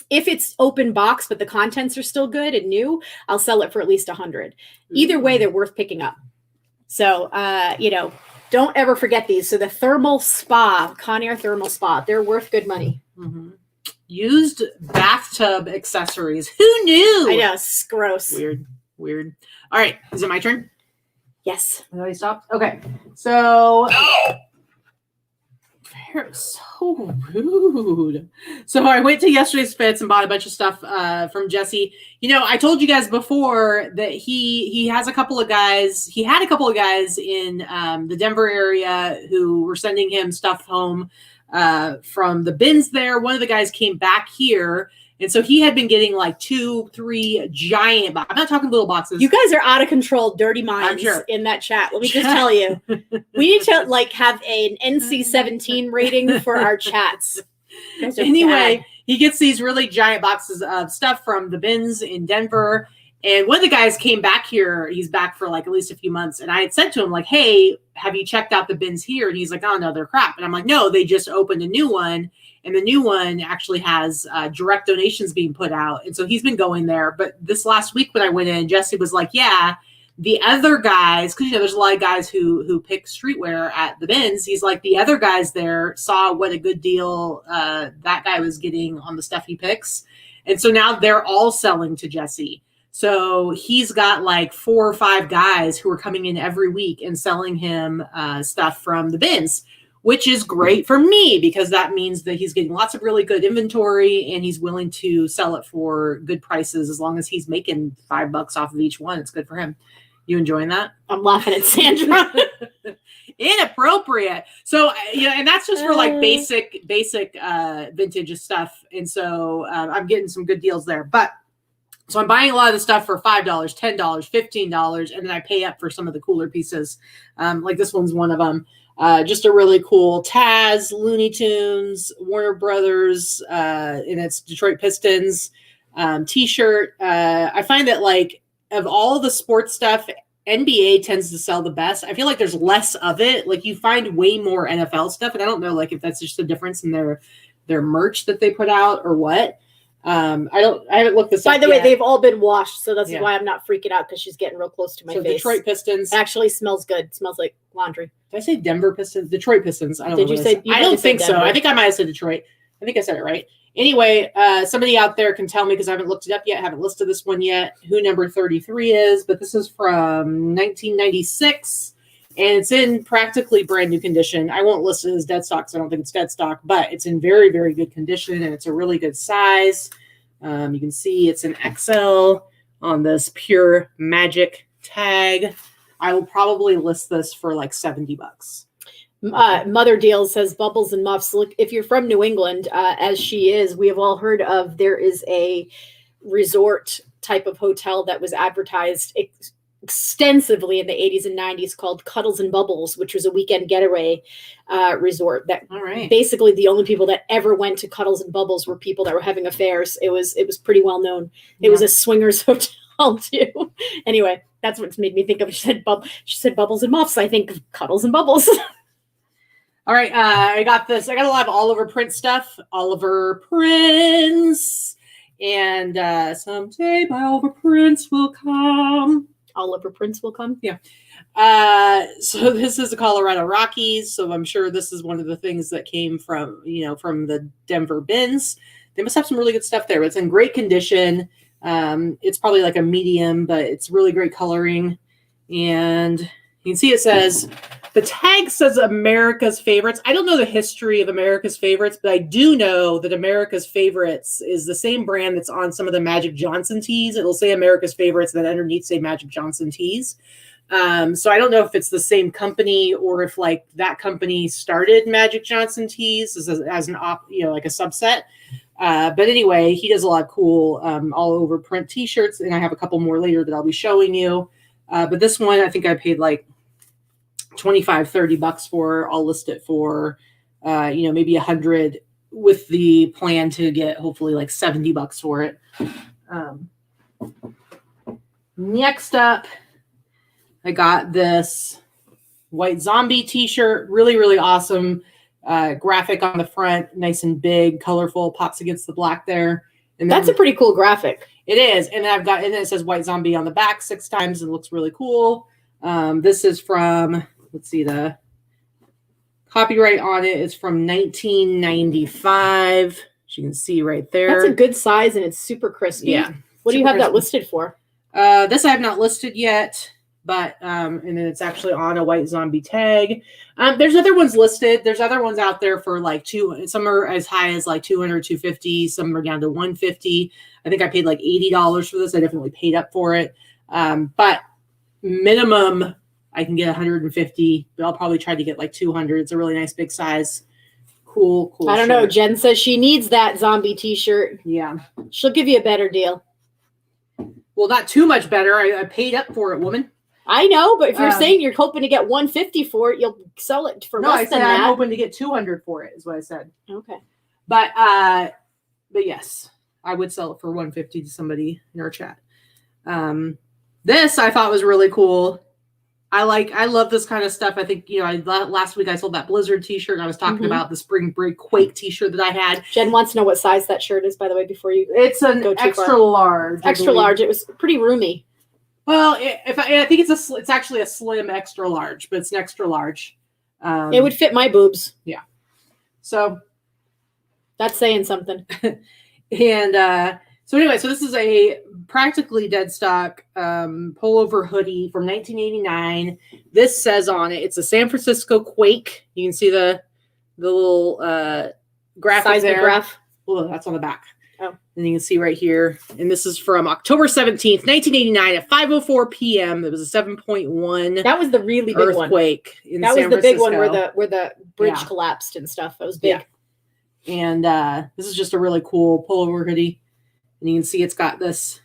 B: If it's open box, but the contents are still good and new, I'll sell it for at least $100. Either way, they're worth picking up. So, don't ever forget these. So the thermal spa, Conair thermal spa, they're worth good money.
A: Mm-hmm. Used bathtub accessories. Who knew?
B: I know. It's gross.
A: Weird. All right. Is it my turn?
B: Yes.
A: Has already stopped? Okay. So.
E: No!
A: They're so rude. So I went to yesterday's Fits and bought a bunch of stuff from Jesse. You know, I told you guys before that he has a couple of guys. He had a couple of guys in the Denver area who were sending him stuff home from the bins there. One of the guys came back here. And so he had been getting like 2-3 giant boxes. I'm not talking little boxes.
B: You guys are out of control, dirty minds in that chat. Let me just tell you. We need to have an NC-17 rating for our chats.
A: Anyway, he gets these really giant boxes of stuff from the bins in Denver. And one of the guys came back here. He's back for like at least a few months. And I had said to him like, hey, have you checked out the bins here? And he's like, oh, no, they're crap. And I'm like, no, they just opened a new one. And the new one actually has direct donations being put out. And so he's been going there. But this last week when I went in, Jesse was like, yeah, the other guys, because, there's a lot of guys who pick streetwear at the bins. He's like, the other guys there saw what a good deal that guy was getting on the stuff he picks. And so now they're all selling to Jesse. So he's got like 4 or 5 guys who are coming in every week and selling him stuff from the bins, which is great for me because that means that he's getting lots of really good inventory and he's willing to sell it for good prices as long as he's making $5 off of each one. It's good for him. You enjoying that?
B: I'm laughing at Sandra.
A: Inappropriate. So yeah, and that's just for like basic vintage stuff. And so I'm getting some good deals there. But so I'm buying a lot of the stuff for $5, $10, $15, and then I pay up for some of the cooler pieces. Like this one's one of them. Just a really cool Taz, Looney Tunes, Warner Brothers, and it's Detroit Pistons t-shirt. I find that like of all the sports stuff, NBA tends to sell the best. I feel like there's less of it. Like you find way more NFL stuff, and I don't know like if that's just a difference in their merch that they put out or what. I haven't looked this up.
B: By the way, they've all been washed, so that's
A: Yeah.
B: why I'm not freaking out because she's getting real close to my
A: So
B: face.
A: Detroit Pistons.
B: It actually smells good. It smells like laundry.
A: Did I say Denver Pistons? Detroit Pistons. I don't
B: Did
A: know.
B: you
A: what
B: say-
A: I said.
B: you
A: I
B: might
A: don't
B: have said
A: think so.
B: Denver.
A: I think I might have said Detroit. I think I said it right. Anyway, somebody out there can tell me because I haven't looked it up yet. I haven't listed this one yet. Who number 33 is, but this is from 1996. And it's in practically brand new condition. I won't list it as dead stock because I don't think it's dead stock, but it's in very, very good condition and it's a really good size. You can see it's an XL on this pure magic tag. I will probably list this for like $70.
B: Mother Deal says Bubbles and Muffs. Look, if you're from New England, as she is, we have all heard of. There is a resort type of hotel that was advertised extensively in the 80s and 90s called Cuddles and Bubbles, which was a weekend getaway resort. That
A: All right.
B: basically the only people that ever went to Cuddles and Bubbles were people that were having affairs. It was pretty well known. It was a swingers hotel too. Anyway, that's what made me think of. She said Bubbles and Muffs. I think of Cuddles and Bubbles.
A: All right, I got this. I got a lot of Oliver Prince stuff. Oliver Prince. And someday my Oliver Prince will come.
B: Oliver Prince will come.
A: Yeah. So this is the Colorado Rockies. So I'm sure this is one of the things that came from the Denver bins. They must have some really good stuff there. But it's in great condition. It's probably like a medium, but it's really great coloring. And you can see it says, the tag says America's Favorites. I don't know the history of America's Favorites, but I do know that America's Favorites is the same brand that's on some of the Magic Johnson tees. It'll say America's Favorites, and then underneath say Magic Johnson tees. So I don't know if it's the same company or if like that company started Magic Johnson tees as an like a subset. But anyway, he does a lot of cool all over print t-shirts, and I have a couple more later that I'll be showing you. But this one, I think I paid like $25-$30 for. I'll list it for maybe $100 with the plan to get hopefully like $70 for it. Next up, I got this White Zombie t-shirt. Really, really awesome graphic on the front, nice and big, colorful, pops against the black there. And
B: That's a pretty cool graphic.
A: It is. And then and then it says White Zombie on the back 6 times. It looks really cool. This is from, let's see, the copyright on it is from 1995. As you can see right there.
B: That's a good size and it's super crispy.
A: Yeah.
B: What do you
A: Super
B: have that
A: crispy.
B: listed for?
A: This I have not listed yet, but and then it's actually on a White Zombie tag. There's other ones listed. There's other ones out there for like some are as high as like $200, $250. Some are down to $150. I think I paid like $80 for this. I definitely paid up for it. But minimum I can get $150, but I'll probably try to get like $200. It's a really nice big size. Cool.
B: I don't know.
A: shirt.
B: Jen says she needs that zombie t-shirt.
A: Yeah.
B: She'll give you a better deal.
A: Well, not too much better. I paid up for it, woman.
B: I know, but if you're saying you're hoping to get $150 for it, you'll sell it for
A: No, I
B: less
A: said
B: than
A: I'm
B: that.
A: hoping to get $200 for it, is what I said.
B: Okay.
A: But yes, I would sell it for $150 to somebody in our chat. This I thought was really cool. I love this kind of stuff. I think, last week I sold that Blizzard t-shirt and I was talking about the Spring Break Quake t-shirt that I had.
B: Jen wants to know what size that shirt is, by the way, before you
A: It's an
B: go too
A: extra
B: far.
A: large. I
B: Extra
A: believe.
B: large. It was pretty roomy.
A: Well, I think it's actually a slim extra large, but it's an extra large.
B: It would fit my boobs.
A: So
B: That's saying something.
A: And so anyway, so this is a practically dead stock pullover hoodie from 1989. This says on it, it's a San Francisco Quake. You can see the little graphic there.
B: Seismograph.
A: Well, that's on the back.
B: Oh.
A: And you can see right here, and this is from October 17th, 1989 at 5:04 p.m. It was a 7.1
B: That was the really big one.
A: earthquake in
B: That
A: San
B: was the big one
A: Francisco.
B: where the bridge
A: Yeah.
B: collapsed and stuff. That was big.
A: Yeah. And this is just a really cool pullover hoodie. And you can see it's got this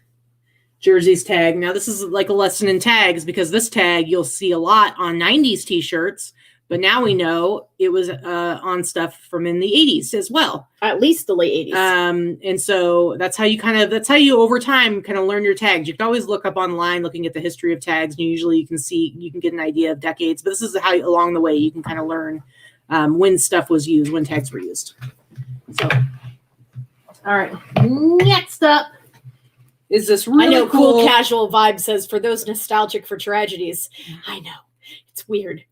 A: Jersey's tag. Now, this is like a lesson in tags because this tag you'll see a lot on 90s t-shirts. But now we know it was on stuff from in the 80s as well.
B: At least the late 80s.
A: And so that's how you over time kind of learn your tags. You can always look up online looking at the history of tags. And usually you can get an idea of decades. But this is how along the way you can kind of learn when stuff was used, when tags were used. So, all right. Next up is this really
B: I know cool casual vibe says for those nostalgic for tragedies. I know. It's weird.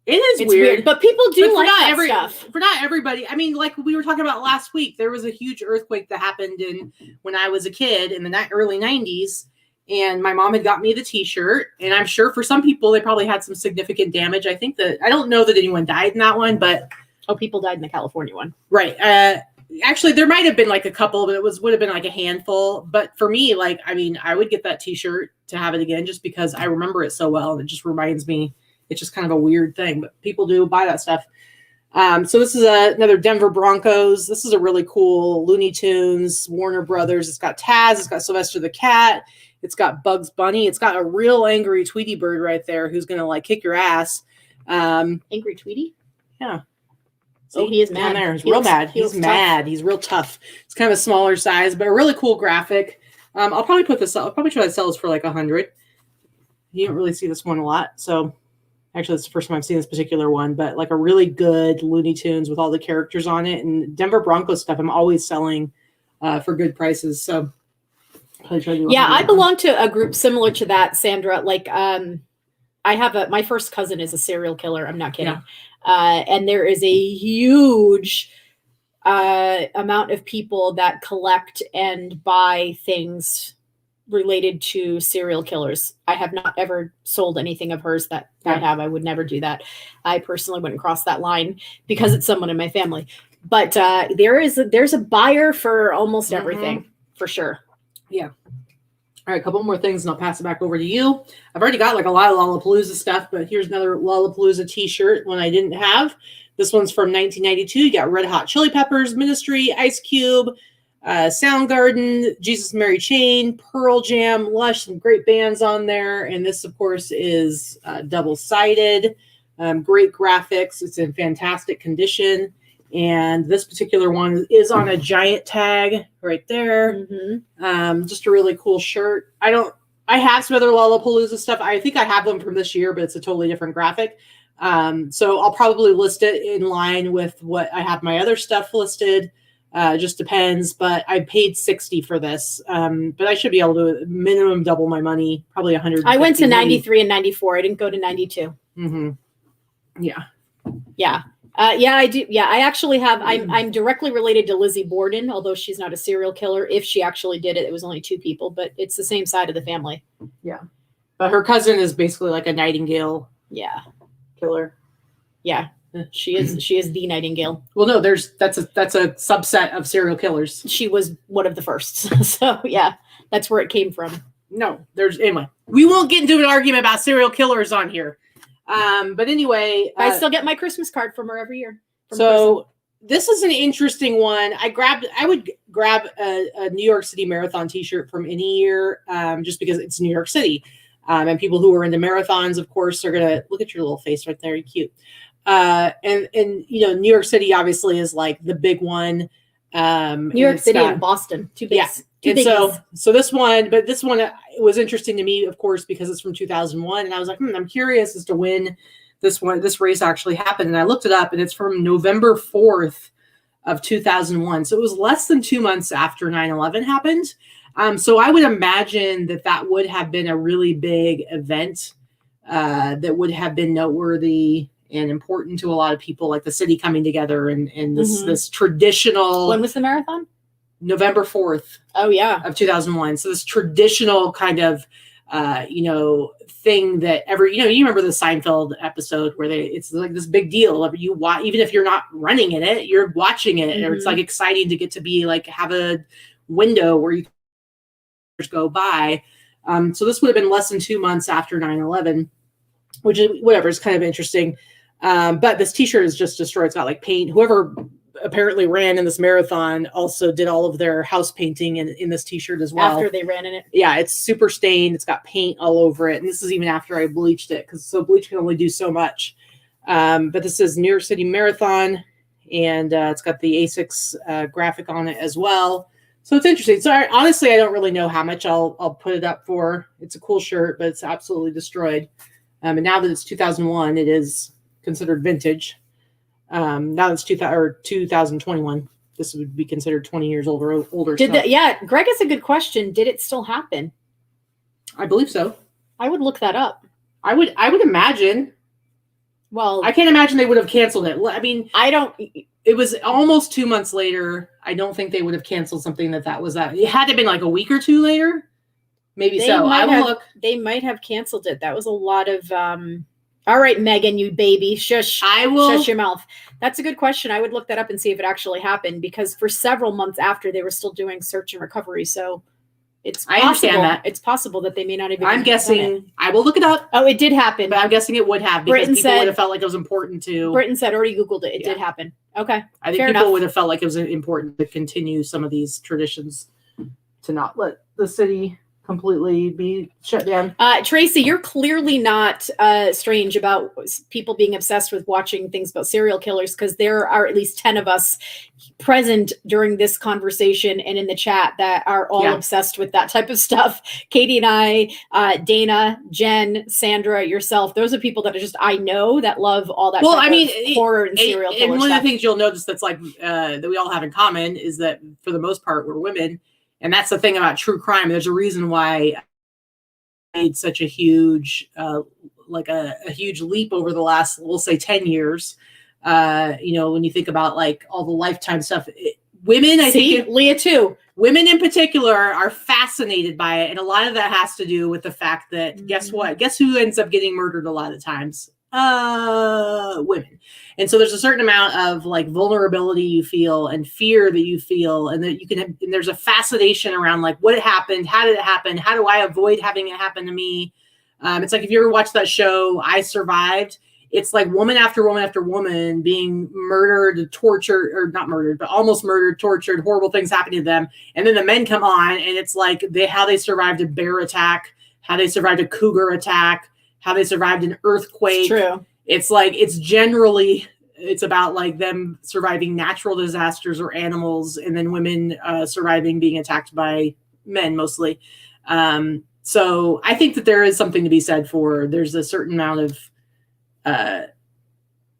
A: It's weird,
B: but people do like that stuff.
A: For not everybody. I mean, like we were talking about last week, there was a huge earthquake that happened when I was a kid in the early 90s, and my mom had got me the t-shirt, and I'm sure for some people they probably had some significant damage. I don't know that anyone died in that one, but
B: people died in the California one.
A: Right. Actually, there might have been like a couple, but would have been like a handful. But for me, like, I mean, I would get that t-shirt to have it again just because I remember it so well, and it just reminds me. It's just kind of a weird thing, but people do buy that stuff. So this is another Denver Broncos. This is a really cool Looney Tunes, Warner Brothers. It's got Taz. It's got Sylvester the Cat. It's got Bugs Bunny. It's got a real angry Tweety Bird right there who's going to like kick your ass.
B: Angry Tweety?
A: Yeah.
B: See, he is mad.
A: There. He's real mad. He's mad. Tough. He's real tough. It's kind of a smaller size, but a really cool graphic. I'll probably put this up. I'll probably try to sell this for like $100. You don't really see this one a lot, so... Actually, it's the first time I've seen this particular one, but like a really good Looney Tunes with all the characters on it. And Denver Broncos stuff, I'm always selling for good prices. So,
B: I belong to a group similar to that, Sandra. Like, I have my first cousin is a serial killer. I'm not kidding. Yeah. And there is a huge amount of people that collect and buy things related to serial killers. I have not ever sold anything of hers that I have. I would never do that. I personally wouldn't cross that line because it's someone in my family. But there's a buyer for almost everything, for sure.
A: Yeah. All right, a couple more things and I'll pass it back over to you. I've already got like a lot of Lollapalooza stuff, but here's another Lollapalooza t-shirt one I didn't have. This one's from 1992. You got Red Hot Chili Peppers, Ministry, Ice Cube, Soundgarden, Jesus Mary Chain, Pearl Jam, Lush, some great bands on there. And this, of course, is double-sided. Great graphics. It's in fantastic condition. And this particular one is on a giant tag right there. Just a really cool shirt. I have some other Lollapalooza stuff. I think I have them from this year, but it's a totally different graphic. So I'll probably list it in line with what I have my other stuff listed. Just depends, but I paid $60 for this. But I should be able to minimum double my money, probably $100.
B: I went to 93 and 94. I didn't go to 92.
A: Yeah.
B: Yeah. I do. Yeah, I actually have. I'm directly related to Lizzie Borden, although she's not a serial killer. If she actually did it, it was only 2 people, but it's the same side of the family.
A: Yeah. But her cousin is basically like a Nightingale.
B: Yeah.
A: Killer.
B: Yeah. She is the Nightingale.
A: Well, no, that's a subset of serial killers.
B: She was one of the first. So yeah, that's where it came from.
A: No, anyway. We won't get into an argument about serial killers on here. But anyway,
B: I still get my Christmas card from her every year.
A: So this is an interesting one. I would grab a New York City Marathon t-shirt from any year, just because it's New York City. And people who are into marathons, of course, are gonna look at your little face right there. You're cute. And you know, New York City obviously is like the big one.
B: New York City and Boston, two big.
A: Yeah. And so this one was interesting to me, of course, because it's from 2001, and I was like, I'm curious as to when this race actually happened, and I looked it up, and it's from November 4th of 2001. So it was less than 2 months after 9/11 happened. So I would imagine that would have been a really big event that would have been noteworthy and important to a lot of people, like the city coming together and this traditional.
B: When was the marathon?
A: November 4th.
B: Oh yeah.
A: Of 2001. So this traditional kind of, thing that you remember the Seinfeld episode where it's like this big deal. You watch, even if you're not running in it, you're watching it, or it's like exciting to get to be like have a window where you go by. So this would have been less than 2 months after 9/11, which is whatever, is kind of interesting. But this t-shirt is just destroyed. It's got like paint. Whoever apparently ran in this marathon also did all of their house painting in this t-shirt as well.
B: After they ran in it.
A: Yeah, it's super stained. It's got paint all over it. And this is even after I bleached it, because so bleach can only do so much. But this is New York City Marathon, and it's got the ASICS graphic on it as well. So it's interesting. So honestly, I don't really know how much I'll put it up for. It's a cool shirt, but it's absolutely destroyed. And now that it's 2001, it is considered vintage. Now it's 2021. This would be considered 20 years older.
B: Yeah, Greg has a good question. Did it still happen?
A: I believe so.
B: I would look that up.
A: I would imagine.
B: Well,
A: I can't imagine they would have canceled it. I mean, it was almost 2 months later. I don't think they would have canceled something that was that. It had to have been like a week or two later. Maybe so. I will look.
B: They might have canceled it. That was a lot of all right, Megan, you baby. Shush. Shush your mouth. That's a good question. I would look that up and see if it actually happened, because for several months after, they were still doing search and recovery. So it's possible.
A: I understand that.
B: It's possible that they may not even.
A: I'm guessing. I will look it up.
B: Oh, it did happen.
A: But I'm guessing it would have, because people would have felt like it was important to.
B: Britain said, already Googled it. It did happen. Okay.
A: I think people would have felt like it was important to continue some of these traditions, to not let the city completely be shut down.
B: Tracy, you're clearly not strange about people being obsessed with watching things about serial killers, because there are at least 10 of us present during this conversation and in the chat that are all obsessed with that type of stuff. Katy and I, Dana, Jen, Sandra, yourself, those are people that are just, I know, that love all that horror and serial killer
A: and one
B: stuff.
A: of the things you'll notice that's like that we all have in common is that for the most part we're women. And that's the thing about true crime. There's a reason why I made such a huge, a huge leap over the last, we'll say 10 years. When you think about like all the Lifetime stuff, women, I think
B: Leah too.
A: Women in particular are fascinated by it. And a lot of that has to do with the fact that, guess what? Guess who ends up getting murdered a lot of times? Women. And so there's a certain amount of like vulnerability you feel and fear that you feel, and that you can and there's a fascination around like what happened, how did it happen, how do I avoid having it happen to me. It's like if you ever watched that show I Survived, it's like woman after woman after woman being murdered, tortured, or not murdered, but almost murdered, tortured, horrible things happening to them, and then the men come on and it's like how they survived a bear attack, how they survived a cougar attack, how they survived an earthquake.
B: It's true.
A: It's like, it's about like them surviving natural disasters or animals, and then women surviving being attacked by men mostly. So I think that there is something to be said for, there's a certain amount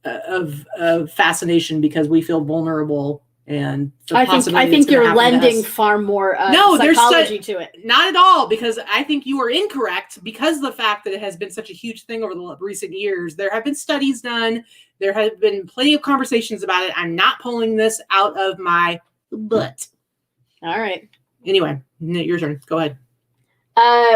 A: of fascination because we feel vulnerable. And
B: I think you're lending far more psychology to it.
A: Not at all, because I think you are incorrect, because of the fact that it has been such a huge thing over the recent years. There have been studies done. There have been plenty of conversations about it. I'm not pulling this out of my butt.
B: All right.
A: Anyway, your turn. Go ahead.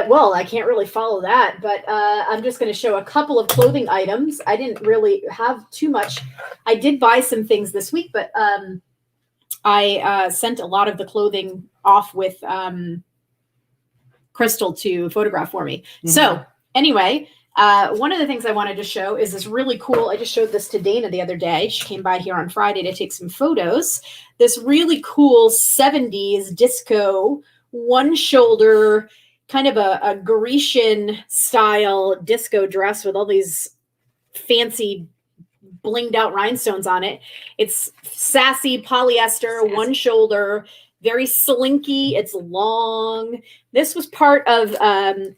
B: Well, I can't really follow that, but I'm just going to show a couple of clothing items. I didn't really have too much. I did buy some things this week, but I sent a lot of the clothing off with Crystal to photograph for me. Mm-hmm. So anyway, one of the things I wanted to show is this really cool, I just showed this to Dana the other day. She came by here on Friday to take some photos. This really cool 70s disco, one shoulder, kind of a Grecian style disco dress with all these fancy blinged out rhinestones on it. It's sassy polyester, one shoulder, very slinky. It's long. This was part of the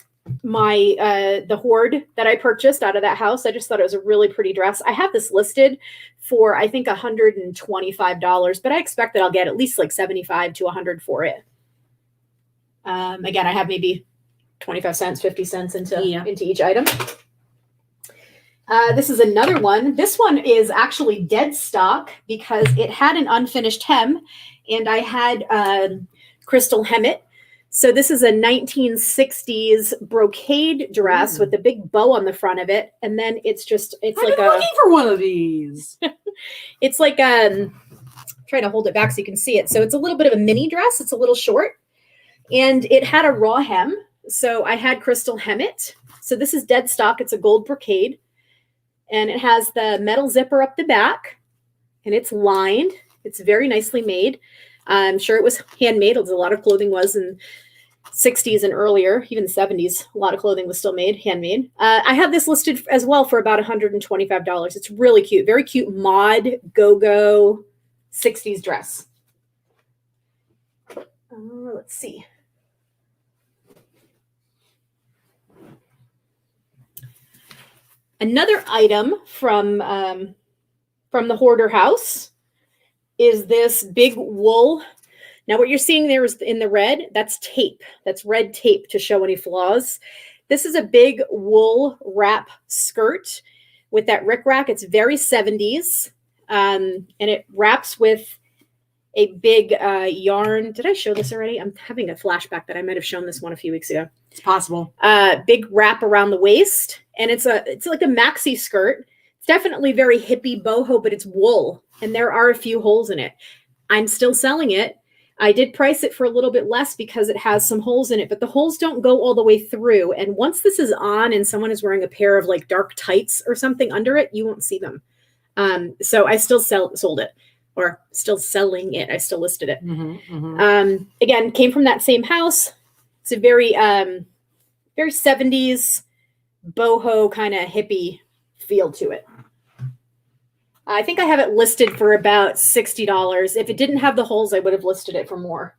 B: hoard that I purchased out of that house. I just thought it was a really pretty dress. I have this listed for, I think, $125, but I expect that I'll get at least like $75 to $100 for it. Again, I have maybe 25 cents, 50 cents into each item. This is another one. This one is actually dead stock because it had an unfinished hem, and I had Crystal hem it. So this is a 1960s brocade dress with a big bow on the front of it, and then it's
A: I've been looking for one of these.
B: It's like try to hold it back so you can see it. So it's a little bit of a mini dress. It's a little short, and it had a raw hem. So I had crystal hem it. So this is dead stock. It's a gold brocade, and it has the metal zipper up the back, and it's lined. It's very nicely made. I'm sure it was handmade, as a lot of clothing was in 60s and earlier, even 70s. A lot of clothing was still made, handmade. I have this listed as well for about $125. It's really cute. Very cute mod, go-go 60s dress. Let's see. Another item from the Hoarder House is this big wool. Now what you're seeing there is in the red, that's tape. That's red tape to show any flaws. This is a big wool wrap skirt with that rickrack. It's very 70s. And it wraps with a big yarn. Did I show this already? I'm having a flashback that I might have shown this one a few weeks ago.
A: It's possible.
B: Big wrap around the waist. And it's like a maxi skirt. It's definitely very hippie boho, but it's wool. And there are a few holes in it. I'm still selling it. I did price it for a little bit less because it has some holes in it, but the holes don't go all the way through. And once this is on and someone is wearing a pair of like dark tights or something under it, you won't see them. So I still sold it, or still selling it. I still listed it. Again, came from that same house. It's a very 70s boho kind of hippie feel to it. I think I have it listed for about $60. If it didn't have the holes, I would have listed it for more.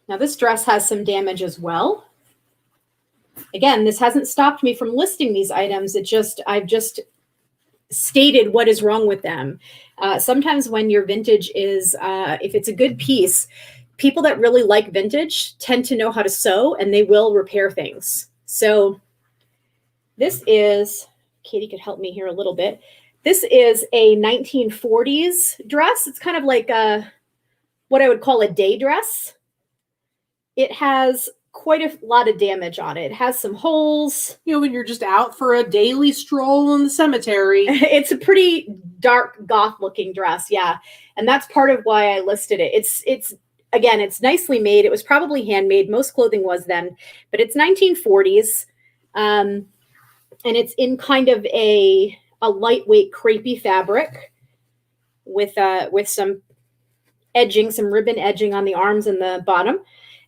B: Now this dress has some damage as well. Again, this hasn't stopped me from listing these items. I've just stated what is wrong with them. Sometimes when your vintage is, if it's a good piece, people that really like vintage tend to know how to sew, and they will repair things. So this is, Katie could help me here a little bit. This is a 1940s dress. It's kind of like what I would call a day dress. It has quite a lot of damage on it. It has some holes.
A: You know, when you're just out for a daily stroll in the cemetery.
B: It's a pretty dark goth looking dress. Yeah. And that's part of why I listed it. It's again, it's nicely made. It was probably handmade. Most clothing was then, but it's 1940s. And it's in kind of a lightweight crepey fabric with some edging, some ribbon edging on the arms and the bottom.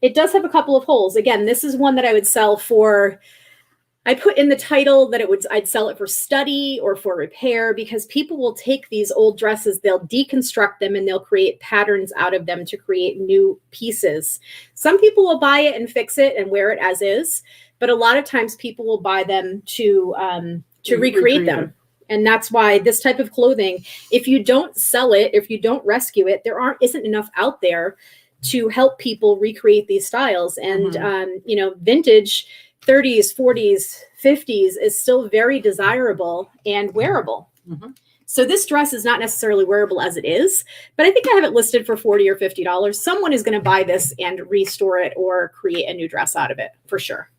B: It does have a couple of holes. Again, this is one that I would sell for, I put in the title that I'd sell it for study or for repair, because people will take these old dresses, they'll deconstruct them, and they'll create patterns out of them to create new pieces. Some people will buy it and fix it and wear it as is, but a lot of times people will buy them to recreate them. And that's why this type of clothing, if you don't sell it, if you don't rescue it, isn't enough out there to help people recreate these styles. And, you know, vintage 30s, 40s, 50s is still very desirable and wearable. So this dress is not necessarily wearable as it is, but I think I have it listed for $40 or $50. Someone is going to buy this and restore it or create a new dress out of it, for sure.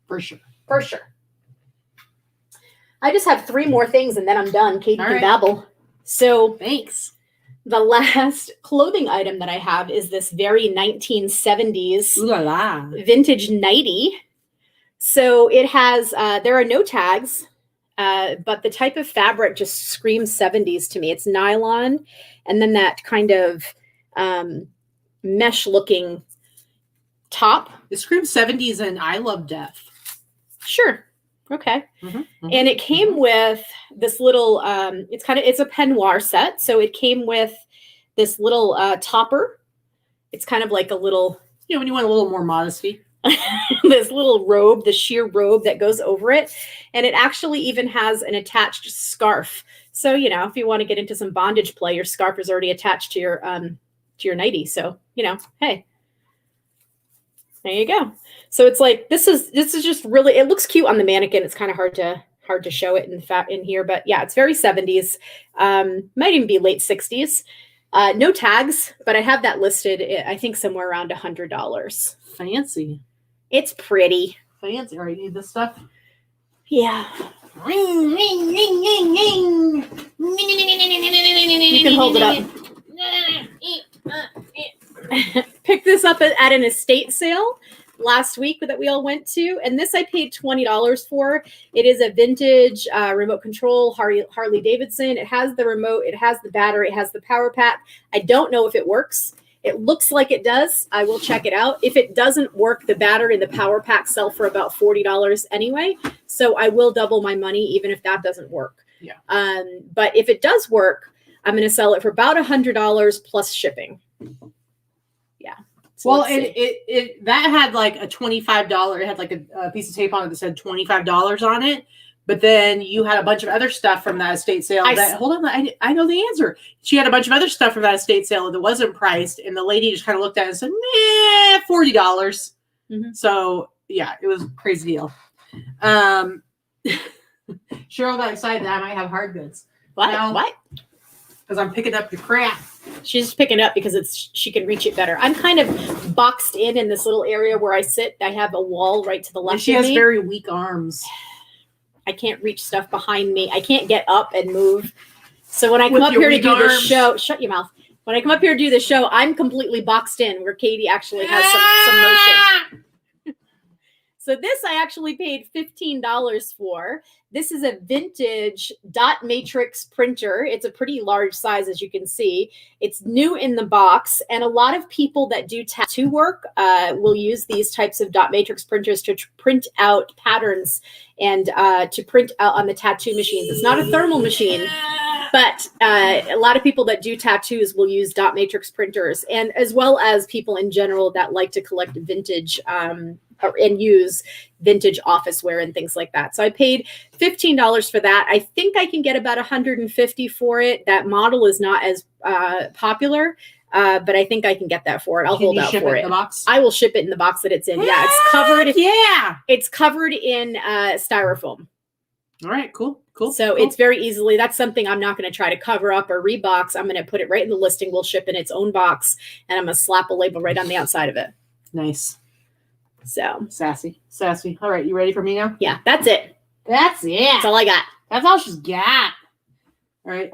B: For sure. For sure. I just have 3 more things and then I'm done. Katie can babble. So
A: thanks.
B: The last clothing item that I have is this very 1970s
A: Ooh la la.
B: vintage nightie. So it has, there are no tags, but the type of fabric just screams 70s to me. It's nylon and then that kind of mesh looking top.
A: It screams 70s and I love death.
B: Sure. Okay. And it came with this little, it's a peignoir set. So it came with this little topper. It's kind of like a little,
A: you know, when you want a little more modesty,
B: this little robe, the sheer robe that goes over it. And it actually even has an attached scarf. So, you know, if you want to get into some bondage play, your scarf is already attached to your nightie. So, you know, hey, there you go. So it's like, this is just really, it looks cute on the mannequin. It's kind of hard to show it in here, but yeah, it's very 70s. Might even be late 60s. No tags, but I have that listed, I think somewhere around $100.
A: Fancy.
B: It's pretty.
A: Fancy. All right, you need this stuff?
B: Yeah.
A: Ring, ring, ring, ring, ring.
B: You can hold it up. Picked this up at an estate sale last week that we all went to, and this I paid $20 for. It is a vintage remote control Harley Davidson. It has the remote, it has the battery, it has the power pack. I don't know if it works. It looks like it does. I will check it out. If it doesn't work, the battery and the power pack sell for about $40 anyway. So I will double my money even if that doesn't work.
A: Yeah.
B: But if it does work, I'm going to sell it for about $100 plus shipping. Yeah. So
A: Well, it that had like a $25. It had like a piece of tape on it that said $25 on it. But then you had a bunch of other stuff from that estate sale. Hold on, I know the answer. She had a bunch of other stuff from that estate sale that wasn't priced, and the lady just kind of looked at it and said, "Meh, $40."
B: Mm-hmm.
A: So yeah, it was a crazy deal. Cheryl got excited that I might have hard goods.
B: What?
A: Because I'm picking up your crap.
B: She's picking it up because she can reach it better. I'm kind of boxed in this little area where I sit. I have a wall right to the left.
A: And she
B: of
A: has
B: me.
A: very weak arms.
B: I can't reach stuff behind me. I can't get up and move. So when I come
A: With
B: up
A: your
B: here to
A: weak
B: do the
A: arms.
B: show, shut your mouth. When I come up here to do the show, I'm completely boxed in where Katy actually has some motion. So this I actually paid $15 for. This is a vintage dot matrix printer. It's a pretty large size, as you can see. It's new in the box, and a lot of people that do tattoo work will use these types of dot matrix printers to print out patterns and to print out on the tattoo machines. It's not a thermal machine, but a lot of people that do tattoos will use dot matrix printers, and as well as people in general that like to collect vintage and use vintage office wear and things like that. So I paid $15 for that. I think I can get about $150 for it. That model is not as popular, but I think I can get that for it. I'll hold out for it.
A: In the box?
B: I will ship it in the box that it's in. Yeah, it's covered.
A: Yeah.
B: It's covered in styrofoam.
A: All right, cool.
B: So it's very easily, that's something I'm not going to try to cover up or rebox. I'm going to put it right in the listing. We'll ship in its own box, and I'm going to slap a label right on the outside of it.
A: Nice.
B: So
A: Sassy. All right, you ready for me now?
B: yeah, that's it.
A: That's it.
B: That's all I got.
A: That's all she's got. All right,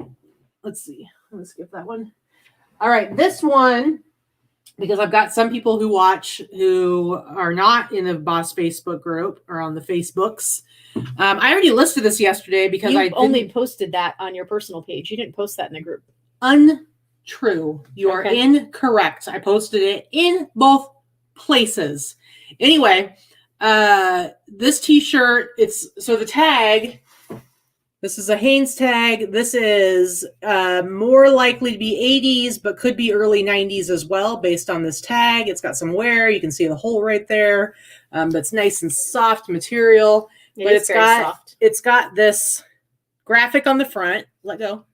A: let's see. Let's skip that one. All right, this one, because I've got some people who watch who are not in the Boss Facebook group or on the Facebooks. I already listed this yesterday because
B: You
A: I
B: only posted that on your personal page. You didn't post that in the group.
A: Untrue. You are
B: Okay.
A: incorrect. I posted it in both places. Anyway, this t-shirt, the tag, this is a Hanes tag. This is more likely to be 80s, but could be early 90s as well, based on this tag. It's got some wear. You can see the hole right there. But it's nice and soft material. But it's got this graphic on the front. Let go.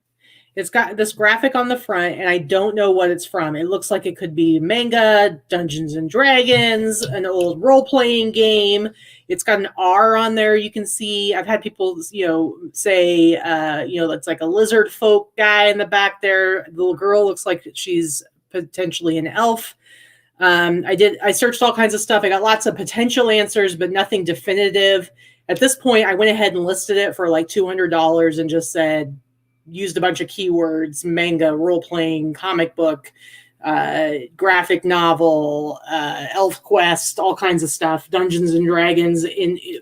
A: It's got this graphic on the front, and I don't know what it's from. It looks like it could be manga, Dungeons and Dragons, an old role-playing game. It's got an R on there. You can see. I've had people, say, it's like a lizard folk guy in the back there. The little girl looks like she's potentially an elf. I searched all kinds of stuff. I got lots of potential answers, but nothing definitive. At this point, I went ahead and listed it for like $200 and just used a bunch of keywords: manga, role-playing, comic book, graphic novel, elf quest, all kinds of stuff, Dungeons and Dragons.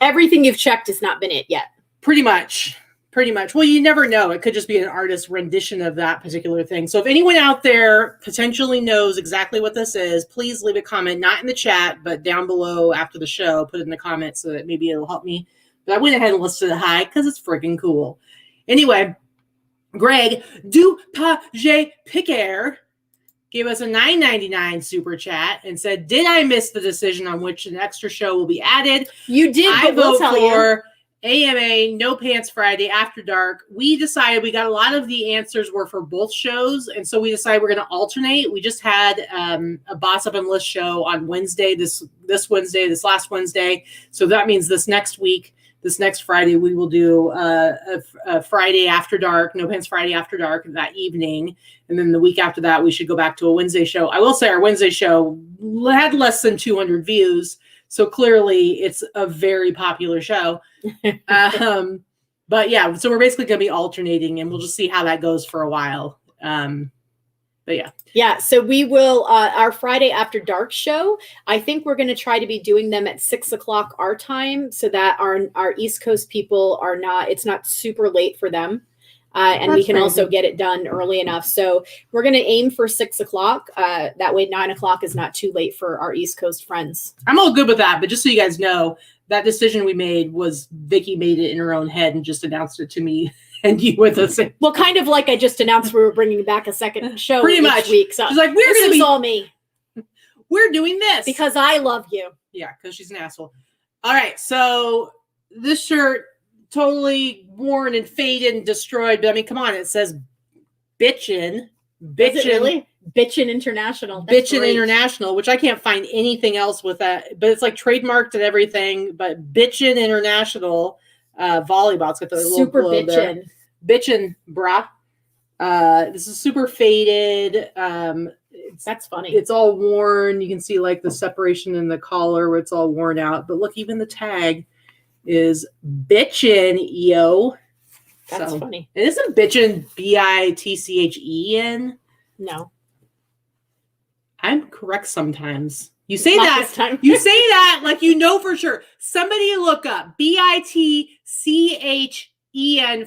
B: Everything you've checked has not been it yet.
A: Pretty much. Well, you never know. It could just be an artist's rendition of that particular thing. So if anyone out there potentially knows exactly what this is, please leave a comment, not in the chat, but down below after the show. Put it in the comments so that maybe it'll help me. But I went ahead and listed it high because it's freaking cool. Anyway, Greg DuPaget-Piquer gave us a $9.99 super chat and said, "Did I miss the decision on which an extra show will be added?
B: You did,
A: I
B: but we'll
A: vote
B: tell you.
A: for AMA No Pants Friday After Dark." We decided, we got a lot of the answers were for both shows, and so we decided we're going to alternate. We just had a Boss Up and List show on Wednesday, this last Wednesday. So that means this next Friday, we will do a Friday After Dark, No Pants Friday After Dark that evening. And then the week after that, we should go back to a Wednesday show. I will say our Wednesday show had less than 200 views. So clearly it's a very popular show. But yeah, so we're basically going to be alternating, and we'll just see how that goes for a while. But yeah.
B: Yeah, so we will, our Friday After Dark show, I think we're going to try to be doing them at 6 o'clock our time so that our East Coast people are not, it's not super late for them. And we can also get it done early enough. So we're going to aim for 6 o'clock. That way 9 o'clock is not too late for our East Coast friends.
A: I'm all good with that. But just so you guys know, that decision we made was Vikki made it in her own head and just announced it to me and you with us.
B: Well, kind of like I just announced we were bringing back a second show
A: pretty much
B: each week. So
A: she's like,
B: this is all me.
A: We're doing this.
B: Because I love you.
A: Yeah, because she's an asshole. All right, so this shirt, totally worn and faded and destroyed. But I mean, come on, it says bitchin'.
B: Is it really? Bitchin' International. That's
A: Bitchin'
B: great.
A: International, which I can't find anything else with that. But it's like trademarked and everything. But Bitchin' International volleyball. It's got the
B: super
A: little
B: bitchin'.
A: Bitchin', brah. This is super faded.
B: That's funny.
A: It's all worn. You can see like the separation in the collar where it's all worn out. But look, even the tag is bitchin', yo.
B: That's funny.
A: It isn't bitchin' BITCHEN.
B: No.
A: I'm correct sometimes. You say
B: Not
A: that.
B: this time.
A: You say that like you know for sure. Somebody look up BITCHEN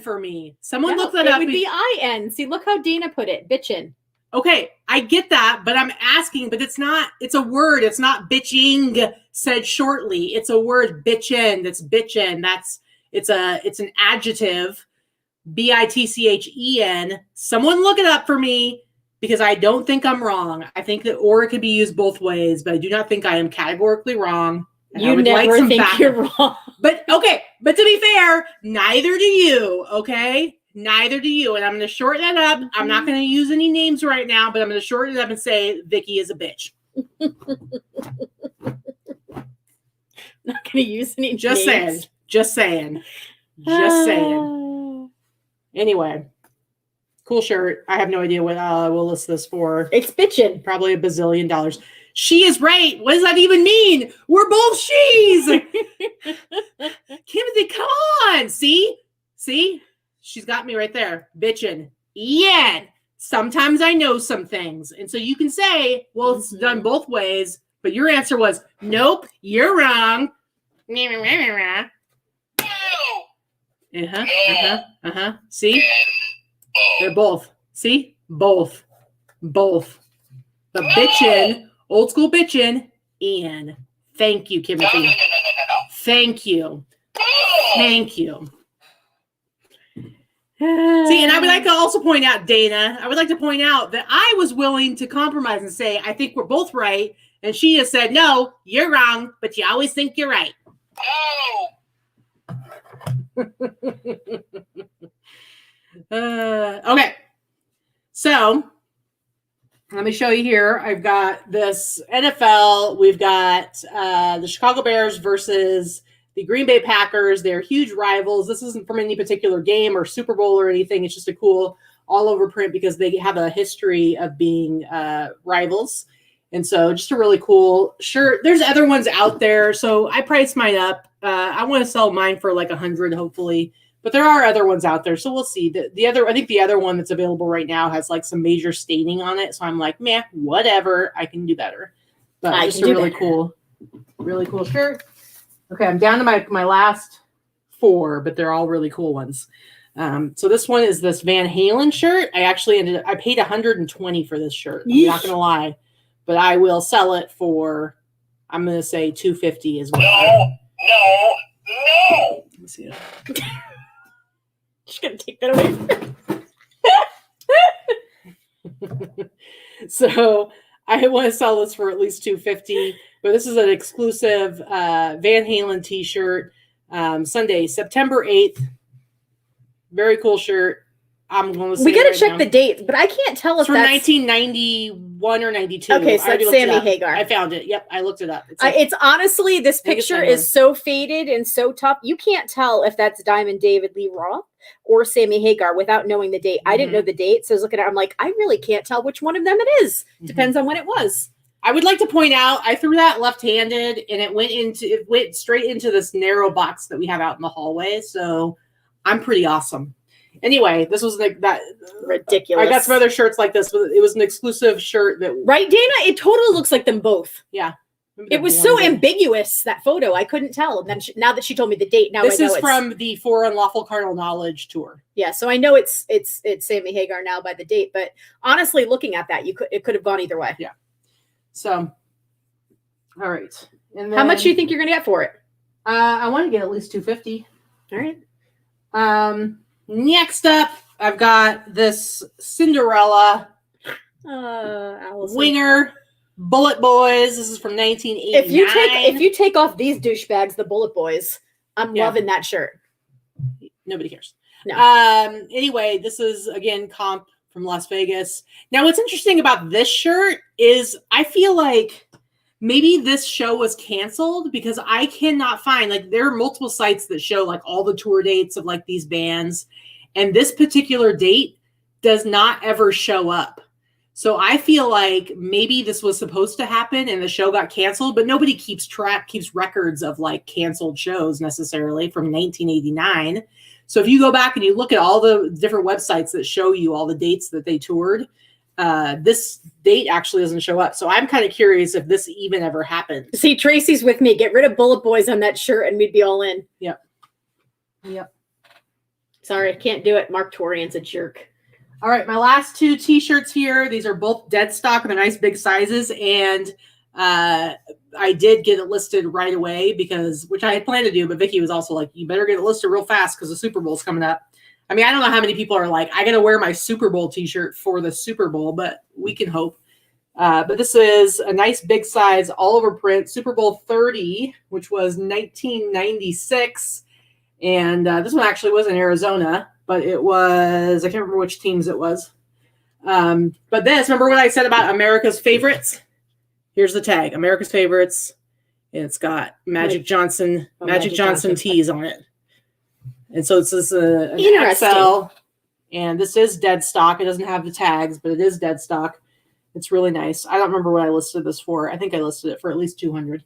A: for me. Someone look that
B: it
A: up.
B: It would be IN. See, look how Dana put it. Bitchin'.
A: Okay, I get that, but I'm asking, but it's not, it's a word. It's not bitching said shortly. It's a word, bitchin'. That's bitchin'. It's an adjective, BITCHEN. Someone look it up for me because I don't think I'm wrong. I think that or it could be used both ways, but I do not think I am categorically wrong.
B: You never think you're wrong.
A: But okay, but to be fair, neither do you, okay? Neither do you. And I'm going to shorten that up. I'm not going to use any names right now, but I'm going to shorten it up and say Vikki is a bitch.
B: Not going to use any
A: Just
B: names.
A: saying. Just saying. Just saying. Anyway, cool shirt. I have no idea what we'll list this for.
B: It's bitchin'.
A: Probably $1 bazillion. She is right. What does that even mean? We're both she's. Kimothy, come on. See? She's got me right there. Bitchin'. Yeah. Sometimes I know some things. And so you can say, well, it's done both ways. But your answer was, nope, you're wrong. See? They're both. See? Both. The bitchin', old school bitchin', and thank you, Kimothy.
E: No.
A: Thank you. See, and I would like to also point out, Dana, I would like to point out that I was willing to compromise and say, I think we're both right. And she has said, no, you're wrong, but you always think you're right. Okay. So let me show you here. I've got this NFL. We've got the Chicago Bears versus the Green Bay Packers. They're huge rivals. This isn't from any particular game or Super Bowl or anything. It's just a cool all over print because they have a history of being rivals. And so just a really cool shirt. There's other ones out there. So I priced mine up. I want to sell mine for like 100, hopefully. But there are other ones out there. So we'll see. I think the other one that's available right now has like some major staining on it. So I'm like, meh, whatever. I can do better. But just a really cool shirt. Okay, I'm down to my last 4, but they're all really cool ones. So this one is this Van Halen shirt. I paid $120 for this shirt. I'm not gonna lie, but I will sell it for, I'm gonna say $250 as well.
E: No.
A: Let me see it.
B: Just gonna take that away.
A: So I want to sell this for at least $250. But this is an exclusive Van Halen t-shirt. Sunday, September 8th. Very cool shirt. I'm going to say
B: we got to
A: right
B: check
A: now.
B: the dates, but I can't tell if
A: It's from
B: that's
A: 1991 or 92.
B: Okay, so that's Sammy Hagar.
A: I found it. Yep, I looked it up.
B: It's honestly, this
A: I think it's
B: picture
A: Hagar.
B: is so faded and so tough. You can't tell if that's Diamond David Lee Roth or Sammy Hagar without knowing the date. I didn't know the date, so I was looking at it. I'm like, I really can't tell which one of them it is. Depends on when it was.
A: I would like to point out, I threw that left-handed, and it went straight into this narrow box that we have out in the hallway. So I'm pretty awesome. Anyway, this was like that
B: Ridiculous.
A: I got some other shirts like this, but it was an exclusive shirt that
B: Right, Dana? It totally looks like them both.
A: yeah.
B: It was so ambiguous, that photo. I couldn't tell. And then now that she told me the date, now
A: This
B: I know
A: is
B: it's
A: from the For Unlawful Carnal Knowledge tour.
B: yeah. So I know it's Sammy Hagar now by the date, but honestly, looking at that, it could have gone either way.
A: Yeah. So, all right. And then,
B: How much do you think you're gonna get for it?
A: I want to get at least $250.
B: All right.
A: Next up, I've got this Cinderella
B: Allison.
A: Winger Bullet Boys. This is from 1989.
B: If you take off these douchebags, the Bullet Boys, I'm
A: Yeah.
B: loving that shirt.
A: Nobody cares.
B: No.
A: Anyway, this is again comp from Las Vegas. Now, what's interesting about this shirt is I feel like maybe this show was canceled because I cannot find, like, there are multiple sites that show like all the tour dates of like these bands, and this particular date does not ever show up. So I feel like maybe this was supposed to happen and the show got canceled, but nobody keeps records of like canceled shows necessarily from 1989. So if you go back and you look at all the different websites that show you all the dates that they toured, this date actually doesn't show up. So I'm kind of curious if this even ever happened.
B: See, Tracy's with me. Get rid of Bullet Boys on that shirt and we'd be all in.
A: Yep.
B: Sorry, I can't do it. Mark Torian's a jerk.
A: All right, my last two t-shirts here. These are both dead stock. They're nice big sizes, and I did get it listed right away which I had planned to do, but Vikki was also like, you better get it listed real fast because the Super Bowl's coming up. I mean, I don't know how many people are like, I got to wear my Super Bowl t-shirt for the Super Bowl, but we can hope. But this is a nice big size all over print, Super Bowl 30, which was 1996. And this one actually was in Arizona, but it was, I can't remember which teams it was. But this, remember what I said about America's favorites? Here's the tag, America's favorites. And it's got Magic Johnson tees on it. And so it's this an XL, and this is dead stock. It doesn't have the tags, but it is dead stock. It's really nice. I don't remember what I listed this for. I think I listed it for at least $200.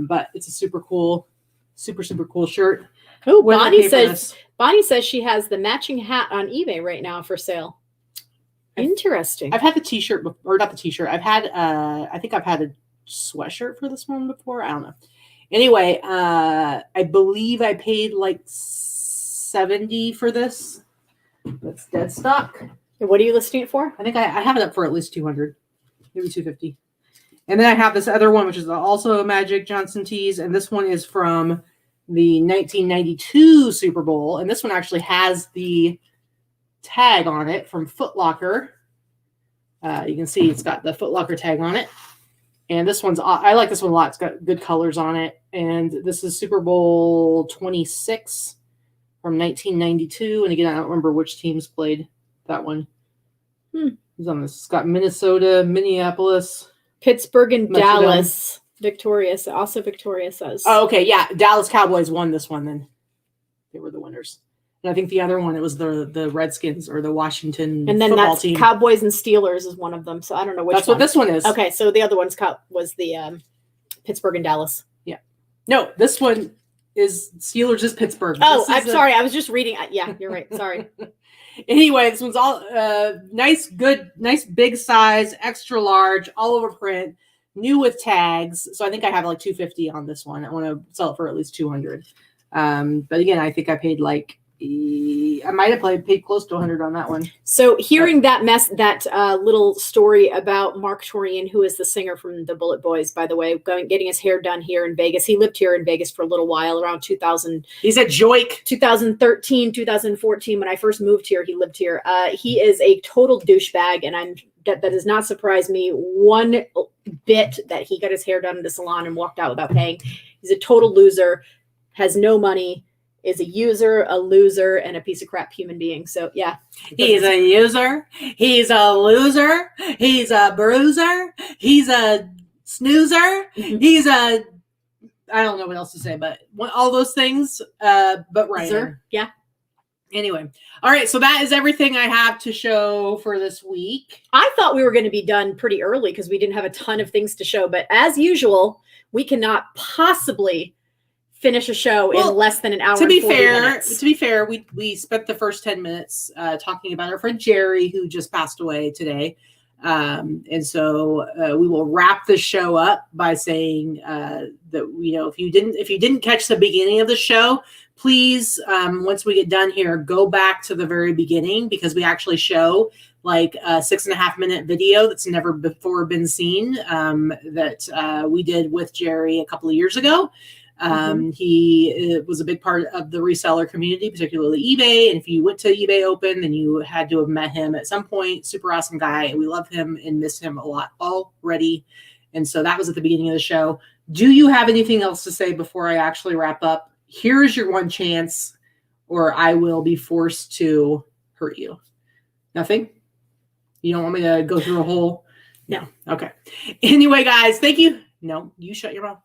A: But it's a super cool shirt.
B: Oh, Bonnie says she has the matching hat on eBay right now for sale. Interesting.
A: I've had the t-shirt, or not the t-shirt. I've had, I think I've had a sweatshirt for this one before. I don't know. Anyway, I believe I paid like $70 for this. That's dead stock.
B: And what are you listing it for?
A: I think I have it up for at least $200, maybe $250. And then I have this other one, which is also a Magic Johnson tees, and this one is from the 1992 Super Bowl, and this one actually has the tag on it from Foot Locker. You can see it's got the Foot Locker tag on it. And this one's, I like this one a lot. It's got good colors on it. And this is Super Bowl 26 from 1992. And again, I don't remember which teams played that one. Who's on this? It's got Minnesota, Minneapolis,
B: Pittsburgh, and
A: Metrodome.
B: Dallas. Victoria says.
A: Oh, okay. Yeah. Dallas Cowboys won this one then. They were the winners. And I think the other one, it was the Redskins or the Washington
B: and then
A: football
B: that's
A: team.
B: Cowboys and Steelers is one of them. So I don't know which
A: That's
B: one.
A: what this one is.
B: Okay, so the other one's was the Pittsburgh and Dallas.
A: Yeah. No, this one is Steelers is Pittsburgh.
B: Oh, I'm sorry. I was just reading. Yeah, you're right. Sorry.
A: Anyway, this one's all nice, big size, extra large, all over print, new with tags. So I think I have like $250 on this one. I want to sell it for at least $200. But again, I think I paid like, I might have paid close to $100 on that one.
B: So hearing that little story about Mark Torian, who is the singer from the Bullet Boys, by the way, getting his hair done here in Vegas. He lived here in Vegas for a little while, around 2000.
A: He's at Joik.
B: 2013, 2014. When I first moved here, he lived here. He is a total douchebag, and that does not surprise me one bit that he got his hair done in the salon and walked out without paying. He's a total loser, has no money, is a user, a loser, and a piece of crap human being. So yeah.
A: He's a user. He's a loser. He's a bruiser. He's a snoozer. He's a, I don't know what else to say, but all those things. But right.
B: Yeah.
A: Anyway. All right. So that is everything I have to show for this week.
B: I thought we were going to be done pretty early because we didn't have a ton of things to show, but as usual, we cannot possibly finish a show
A: Well,
B: in less than an hour.
A: To be
B: and 40
A: fair,
B: minutes.
A: we spent the first 10 minutes talking about our friend Jerry, who just passed away today. And so we will wrap the show up by saying that, if you didn't catch the beginning of the show, please, once we get done here, go back to the very beginning, because we actually show like a 6.5 minute video that's never before been seen that we did with Jerry a couple of years ago. He was a big part of the reseller community, particularly eBay. And if you went to eBay Open, then you had to have met him at some point. Super awesome guy. We love him and miss him a lot already. And so that was at the beginning of the show. Do you have anything else to say before I actually wrap up? Here's your one chance, or I will be forced to hurt you. Nothing? You don't want me to go through a whole? No. Okay. Anyway, guys, thank you. No, you shut your mouth.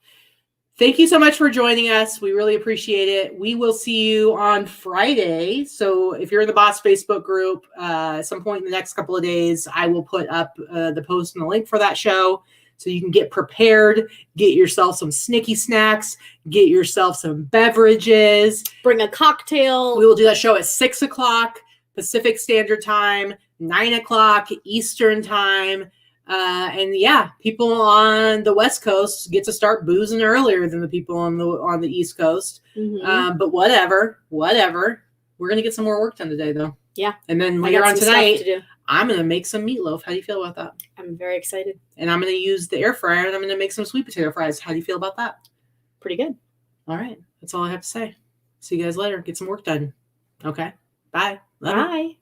A: Thank you so much for joining us. We really appreciate it. We will see you on Friday. So if you're in the Boss Facebook group, at some point in the next couple of days, I will put up the post and the link for that show, so you can get prepared, get yourself some snicky snacks, get yourself some beverages.
B: Bring a cocktail.
A: We will do that show at 6 o'clock Pacific Standard Time, 9 o'clock Eastern Time. And yeah, people on the West Coast get to start boozing earlier than the people on the East Coast. But whatever. We're gonna get some more work done today, though.
B: Yeah.
A: And then
B: I
A: later
B: got
A: on
B: some stuff
A: tonight,
B: to do.
A: I'm gonna make some meatloaf. How do you feel about that?
B: I'm very excited.
A: And I'm gonna use the air fryer, and I'm gonna make some sweet potato fries. How do you feel about that?
B: Pretty good.
A: All right. That's all I have to say. See you guys later. Get some work done. Okay. Bye. Love you.
B: Bye.